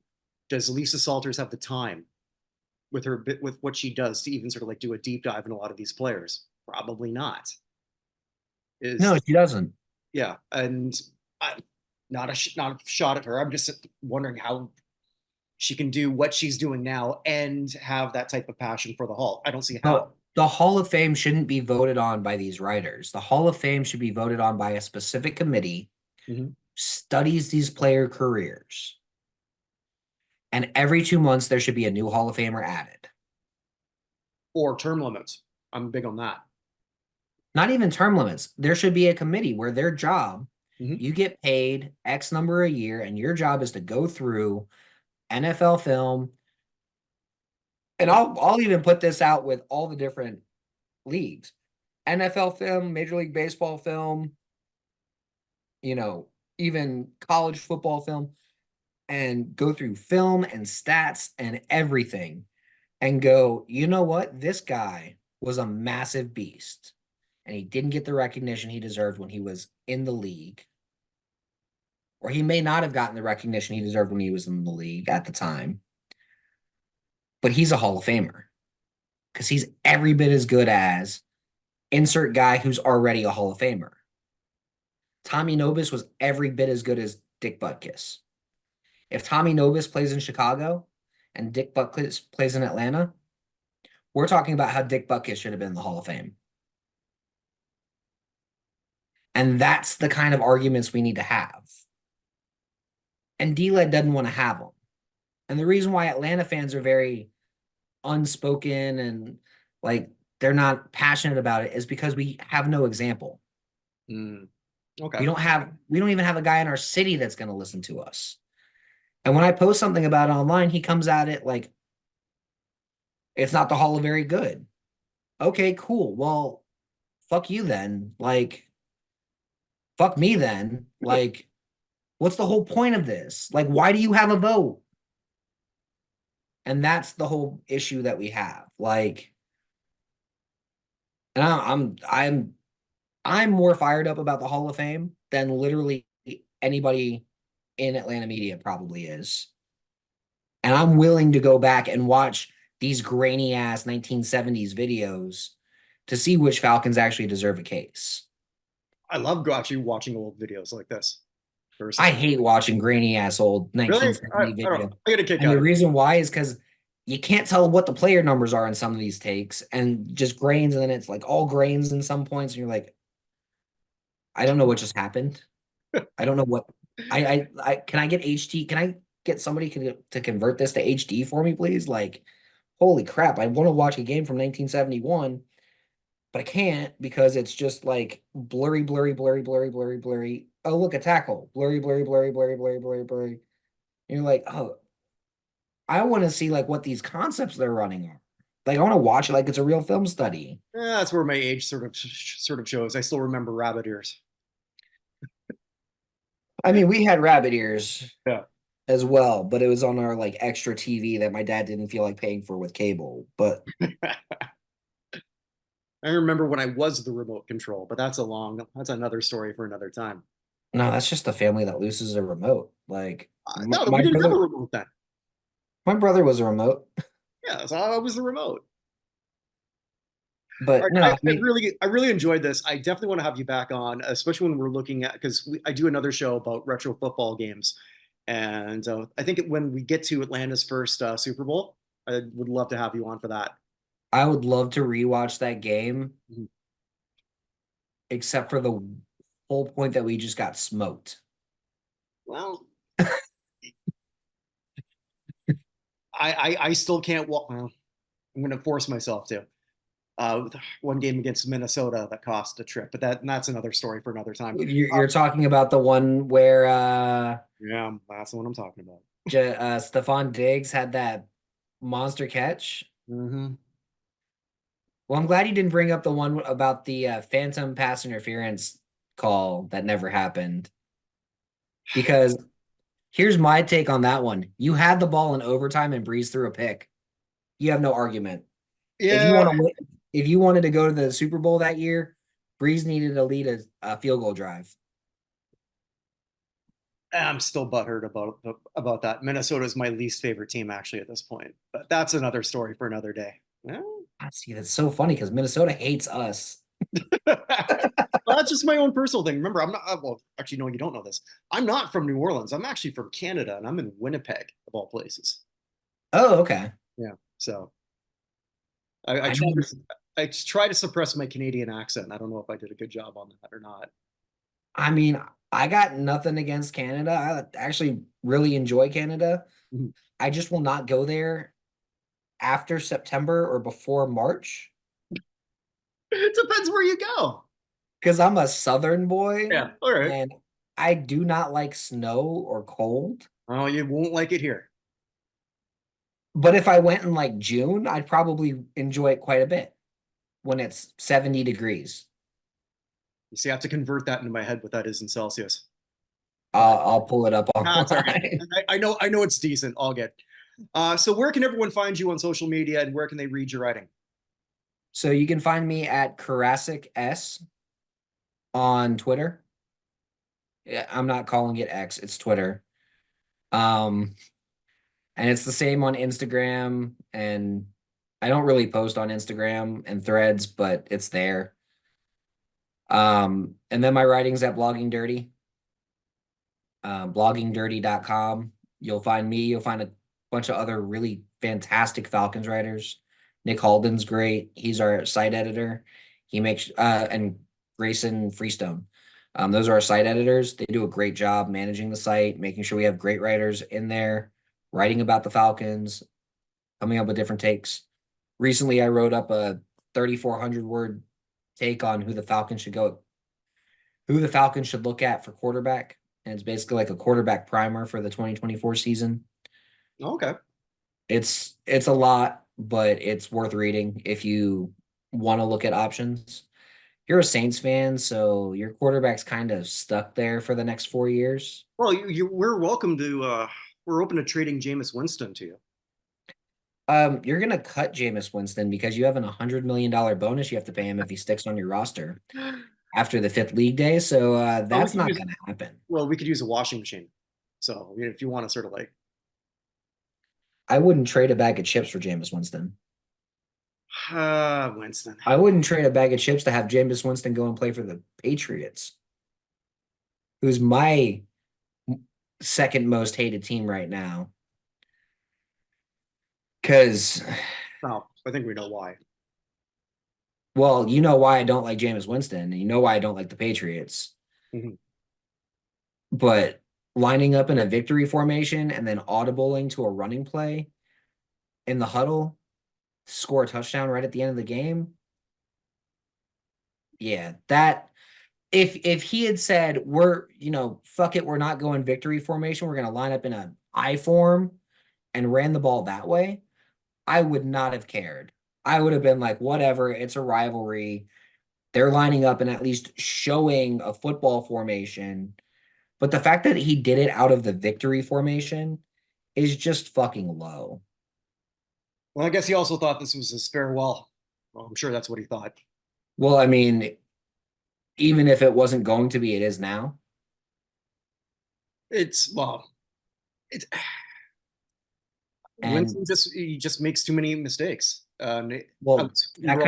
Does Lisa Salters have the time with her bit with what she does to even sort of like do a deep dive in a lot of these players? Probably not. No, Is she doesn't. Yeah, and I, not a shot at her. I'm just wondering how she can do what she's doing now and have that type of passion for the Hall. I don't see how. No, the Hall of Fame shouldn't be voted on by these writers. The Hall of Fame should be voted on by a specific committee, Mhm. studies these player careers. And every 2 months, there should be a new Hall of Famer added. Or term limits. I'm big on that. Not even term limits. There should be a committee where their job, Mhm. you get paid X number a year, and your job is to go through NFL film. And I'll even put this out with all the different leagues. NFL film, Major League Baseball film, even college football film, and go through film and stats and everything and go, you know what? This guy was a massive beast and he didn't get the recognition he deserved when he was in the league. Or he may not have gotten the recognition he deserved when he was in the league at the time. But he's a Hall of Famer because he's every bit as good as insert guy who's already a Hall of Famer. Tommy Nobis was every bit as good as Dick Butkus. If Tommy Nobis plays in Chicago and Dick Butkus plays in Atlanta, we're talking about how Dick Butkus should have been in the Hall of Fame. And that's the kind of arguments we need to have. And D-Led doesn't want to have them. And the reason why Atlanta fans are very unspoken and like they're not passionate about it is because we have no example. Okay. We don't even have a guy in our city that's going to listen to us. And when I post something about it online, he comes at it like it's not the Hall of Very Good. Okay, cool. Well, fuck you then. Like, fuck me then. Like, what's the whole point of this? Like, why do you have a vote? And that's the whole issue that we have. Like, and I'm more fired up about the Hall of Fame than literally anybody in Atlanta media probably is. And I'm willing to go back and watch these grainy ass 1970s videos to see which Falcons actually deserve a case. I love actually watching old videos like this. I hate watching grainy ass old Really? 1970 video. I get a kick And out the of it. reason why is because you can't tell what the player numbers are in some of these takes and just grains, and then it's like all grains in some points, and you're like, I don't know what just happened. I don't know what I can I get HD? Can I get somebody to convert this to HD for me, please? Like, holy crap, I want to watch a game from 1971, but I can't because it's just like blurry, blurry, blurry, blurry, blurry, blurry. Oh, look, a tackle. Blurry, blurry, blurry, blurry, blurry, blurry, blurry. And you're like, oh, I want to see like what these concepts they're running are. Like, I want to watch it like it's a real film study. That's where my age sort of shows. I still remember rabbit ears. I mean, we had rabbit ears. Yeah. as well, but it was on our like extra TV that my dad didn't feel like paying for with cable. But I remember when I was the remote control, but that's another story for another time. no, that's just the family that loses a remote. Like No, we my didn't have a brother, remote then. my brother was a remote, Yeah, so I was the remote. All but right, no, I mean, I really enjoyed this. I definitely want to have you back on, especially when we're looking at because I do another show about retro football games, and I think when we get to Atlanta's first Super Bowl, I would love to have you on for that. I would love to rewatch that game, Mhm. except for the whole point that we just got smoked. Well, I still can't walk. Well, I'm going to force myself to. One game against Minnesota that cost a trip, but that's another story for another time. You're talking about the one where Yeah, that's the one I'm talking about. Stephon Diggs had that monster catch. Hmm. Well, I'm glad you didn't bring up the one about the phantom pass interference call that never happened. Because here's my take on that one. You had the ball in overtime and breezed through a pick. You have no argument. If you Yeah, want to win, if you wanted to go to the Super Bowl that year, Breeze needed to lead a field goal drive. I'm still butthurt about that. Minnesota is my least favorite team actually at this point, but that's another story for another day. Well, I see. That's so funny because Minnesota hates us. well, that's just my own personal thing. Remember, I'm not. Well, actually, no, you don't know this. I'm not from New Orleans. I'm actually from Canada, and I'm in Winnipeg, of all places. Oh, okay. Yeah. So I I try mean, to I try to suppress my Canadian accent. I don't know if I did a good job on that or not. I mean, I got nothing against Canada. I actually really enjoy Canada. Mhm. I just will not go there after September or before March It depends where you go. because I'm a Southern boy Yeah. All right. and I do not like snow or cold. Oh, you won't like it here. But if I went in like June, I'd probably enjoy it quite a bit when it's 70 degrees. You see, I have to convert that into my head what that is in Celsius. I'll pull it up That's all right. online. I know it's decent. I'll get. So where can everyone find you on social media and where can they read your writing? So you can find me at Carasik S on Twitter. Yeah, I'm not calling it X, it's Twitter. Um, and it's the same on Instagram. And I don't really post on Instagram and threads, but it's there. And then my writing's at Blogging Dirty, bloggingdirty.com. You'll find me, you'll find a bunch of other really fantastic Falcons writers. Nick Halden's great. He's our site editor. He makes and Grayson Freestone. Those are our site editors. They do a great job managing the site, making sure we have great writers in there, writing about the Falcons, coming up with different takes. Recently, I wrote up a 3,400 word take on who the Falcons should look at for quarterback. And it's basically like a quarterback primer for the 2024 season. Okay. It's a lot, but it's worth reading if you want to look at options. You're a Saints fan, so your quarterback's kind of stuck there for the next 4 years. Well, we're welcome to. We're open to trading Jameis Winston to you. You're gonna cut Jameis Winston because you have an $100 million bonus you have to pay him if he sticks on your roster after the fifth league day. So Well, we that's could not use. gonna happen. Well, we could use a washing machine. So if you want to sort of like I wouldn't trade a bag of chips for Jameis Winston. Winston. I wouldn't trade a bag of chips to have Jameis Winston go and play for the Patriots, who's my second most hated team right now. Because, Oh, I think we know why. well, you know why I don't like Jameis Winston, and you know why I don't like the Patriots. Mhm. But lining up in a victory formation and then audibling to a running play in the huddle, score a touchdown right at the end of the game. Yeah, that if he had said fuck it, we're not going victory formation, we're gonna line up in an I form and ran the ball that way, I would not have cared. I would have been like, whatever, it's a rivalry. They're lining up and at least showing a football formation. But the fact that he did it out of the victory formation is just fucking low. Well, I guess he also thought this was his farewell. Well, I'm sure that's what he thought. Well, I mean, even if it wasn't going to be, it is now. It's well, it's And Winston he just makes too many mistakes. well, We were also, that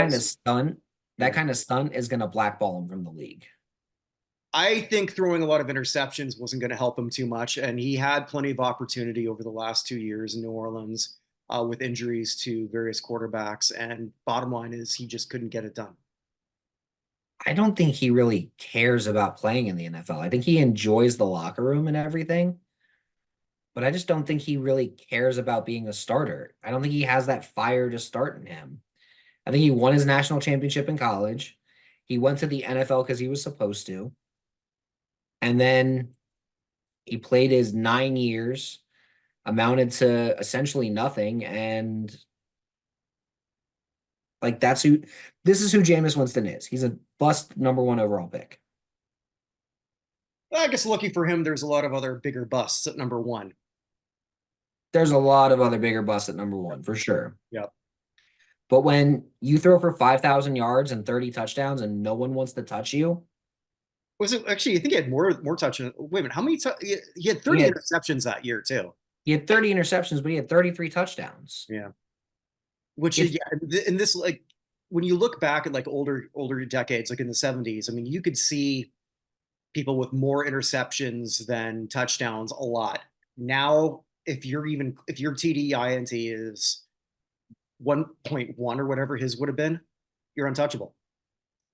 kind of stunt is going to blackball him from the league. I think throwing a lot of interceptions wasn't going to help him too much, and he had plenty of opportunity over the last 2 years in New Orleans with injuries to various quarterbacks. And bottom line is, he just couldn't get it done. I don't think he really cares about playing in the NFL. I think he enjoys the locker room and everything, but I just don't think he really cares about being a starter. I don't think he has that fire to start in him. I think he won his national championship in college. He went to the NFL because he was supposed to. And then he played his 9 years, amounted to essentially nothing. And like this is who Jameis Winston is. He's a bust #1 overall pick. I guess lucky for him, there's a lot of other bigger busts at number one. There's a lot of other bigger busts at #1 for sure. Yep. But when you throw for 5,000 yards and 30 touchdowns and no one wants to touch you, Was it actually? I think he had more touchdowns. Wait a minute, how many? He had 30 he had, interceptions that year too. he had 30 interceptions, but he had 33 touchdowns. Yeah. Which If yeah, in this like when you look back at like older decades, like in the 70s, I mean, you could see people with more interceptions than touchdowns a lot. Now, if your TD INT is 1.1 or whatever his would have been, you're untouchable.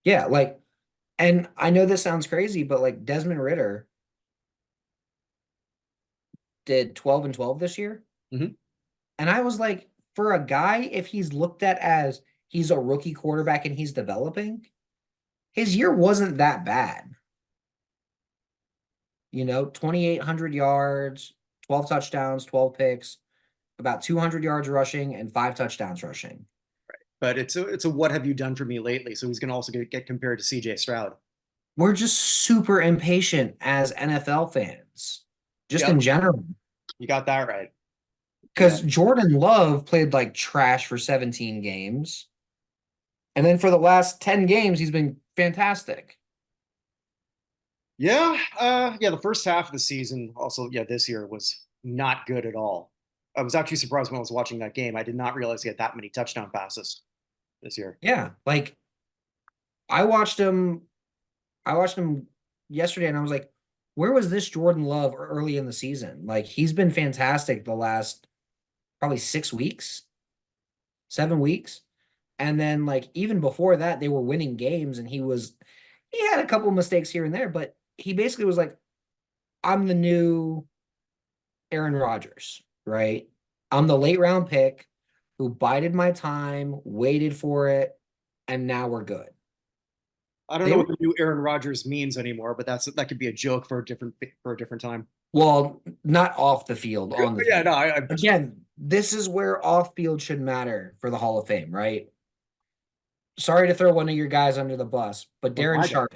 Yeah, like, and I know this sounds crazy, but like Desmond Ritter did 12 and 12 this year. Mhm. And I was like, for a guy, if he's looked at as he's a rookie quarterback and he's developing, his year wasn't that bad. 2,800 yards, 12 touchdowns, 12 picks, about 200 yards rushing, and 5 touchdowns rushing. But it's a what have you done for me lately? So he's going to also get compared to CJ Stroud. We're just super impatient as NFL fans, just Yep, in general. you got that right. Yeah. Because Jordan Love played like trash for 17 games. And then for the last 10 games, he's been fantastic. Yeah, yeah, the first half of the season also, yeah, this year was not good at all. I was actually surprised when I was watching that game. I did not realize he had that many touchdown passes this year. Yeah. Like I watched him, I watched him yesterday and I was like, where was this Jordan Love early in the season? Like he's been fantastic the last probably 6 weeks, 7 weeks. And then like even before that, they were winning games and he had a couple mistakes here and there, but he basically was like, I'm the new Aaron Rodgers, right? I'm the late round pick who bided my time, waited for it, and now we're good. I don't They know were what the new Aaron Rodgers means anymore, but that could be a joke for a different time. well, not off the field, on the Yeah, field. no, Again, this is where off field should matter for the Hall of Fame, right? Sorry to throw one of your guys under the bus, but well, Darren Sharp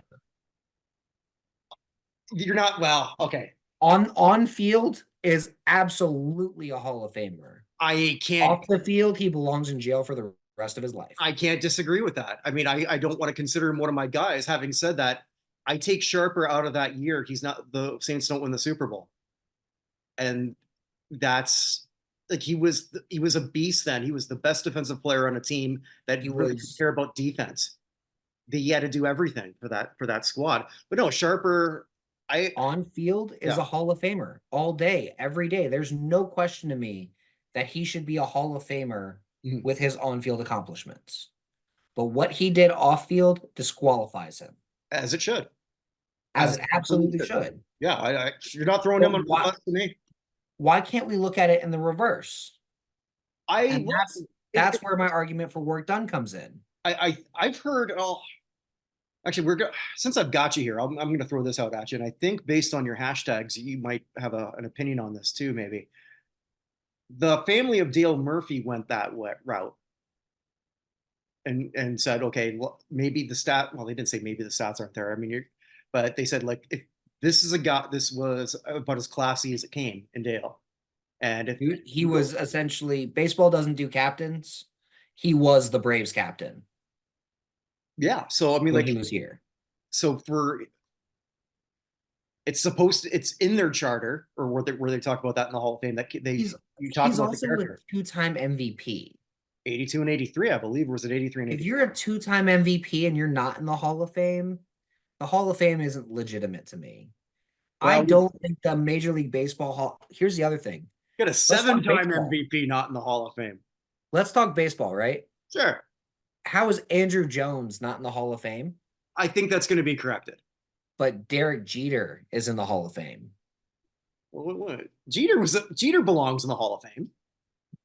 you're not well. Okay, on field is absolutely a Hall of Famer. I can't Off the field, he belongs in jail for the rest of his life. I can't disagree with that. I mean, I don't want to consider him one of my guys. Having said that, I take Sharper out of that year. He's not the Saints don't win the Super Bowl, and that's like he was a beast then. He was the best defensive player on a team that He really didn't was care about defense. He had to do everything for that squad. But no, Sharper, I on field is yeah, a Hall of Famer all day, every day. There's no question to me that he should be a Hall of Famer mhm. with his on field accomplishments. But what he did off field disqualifies him, As it should, as as it it absolutely absolutely should. should. Yeah, you're not throwing him But under the bus to me. why can't we look at it in the reverse? I And well, that's where my argument for work done comes in. I've heard. Oh, actually, since I've got you here, I'm going to throw this out at you, and I think based on your hashtags, you might have an opinion on this too. Maybe the family of Dale Murphy went that route and said, okay, well, maybe the stat. Well, they didn't say maybe the stats aren't there. I mean, but they said like if This is a guy. This was about as classy as it came in Dale. And if He was essentially, baseball doesn't do captains. He was the Braves captain yeah, so I mean, when he like, was here. so for it's in their charter, or where they talk about that in the Hall of Fame, that they He's you talk he's about the also a character. two-time MVP. 82 and 83, I believe, or was it 83 and If 80? you're a two-time MVP and you're not in the Hall of Fame, the Hall of Fame isn't legitimate to me. I Well, we don't think the Major League Baseball Hall. Here's the other thing. got a Let's talk seven-time baseball. MVP not in the Hall of Fame. Let's talk baseball, right? Sure. How is Andrew Jones not in the Hall of Fame, I think that's going to be corrected. but Derek Jeter is in the Hall of Fame? Jeter belongs in the Hall of Fame.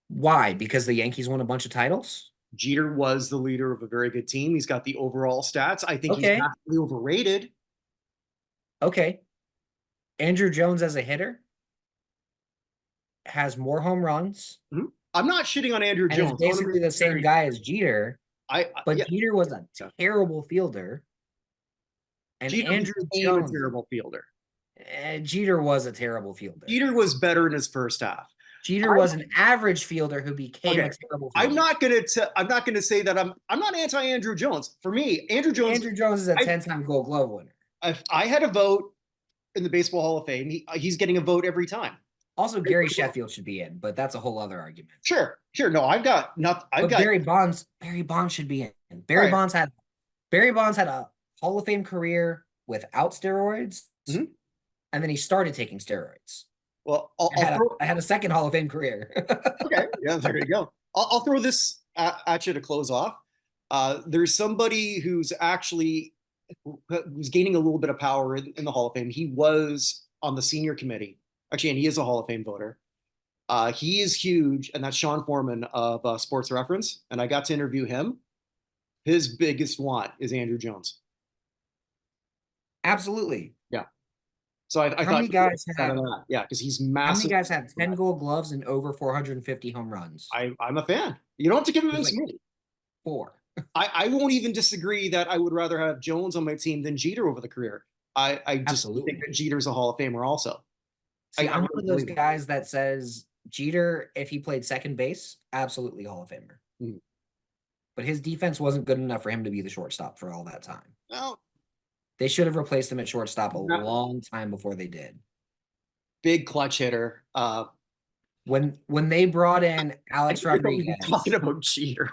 Why? Because the Yankees won a bunch of titles? Jeter was the leader of a very good team. He's got the overall stats. I think he's Okay. massively overrated. Okay. Andrew Jones as a hitter has more home runs I'm not shitting on Andrew and is Jones. basically the same guy as Jeter, but Yeah, Jeter was a terrible fielder. And Jeter Andrew became a Jones, terrible fielder. Jeter was a terrible fielder. Jeter was better in his first half. Jeter was an average fielder who became Okay. a terrible I'm fielder. not gonna say that I'm not anti Andrew Jones. For me, Andrew Jones is a 10-time Gold Glove winner. if I had a vote in the Baseball Hall of Fame, he's getting a vote every time. Also, Gary Sheffield should be in, but that's a whole other argument. Sure. No, I've got nothing. Barry Bonds should be in. Barry Bonds had a Hall of Fame career without steroids, and then he started taking steroids. Well, I had a second Hall of Fame career. Okay, yeah, there you go. I'll throw this at you to close off. There's somebody who's gaining a little bit of power in the Hall of Fame. He was on the senior committee, actually, and he is a Hall of Fame voter. He is huge, and that's Sean Foreman of Sports Reference. And I got to interview him. His biggest want is Andrew Jones. Absolutely. Yeah. So I How thought many guys have? Yeah, because he's How massive. many guys have 10 Gold Gloves and over 450 home runs? I'm a fan. You don't have to convince me. 4. I won't even disagree that I would rather have Jones on my team than Jeter over the career. I just think that Jeter's a Hall of Famer also. See, I'm one of those guys that says Jeter, if he played second base, absolutely Hall of Famer. Mhm. But his defense wasn't good enough for him to be the shortstop for all that time. No, They should have replaced him at shortstop a long time before they did. big clutch hitter. When they brought in Alex Rodriguez, talking about Jeter.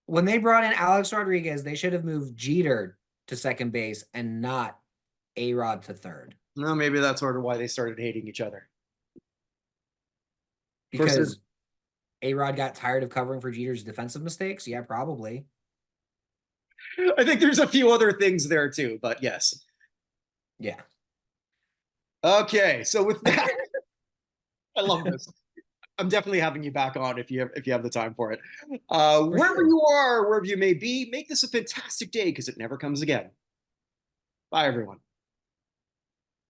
When they brought in Alex Rodriguez, they should have moved Jeter to second base and not A-Rod to third. No, maybe that's sort of why they started hating each other. Because A-Rod got tired of covering for Jeter's defensive mistakes? Yeah, probably. I think there's a few other things there too, but yes. Yeah. Okay, so with that, I love this. I'm definitely having you back on if you have the time for it. Wherever you are, wherever you may be, make this a fantastic day because it never comes again. Bye, everyone.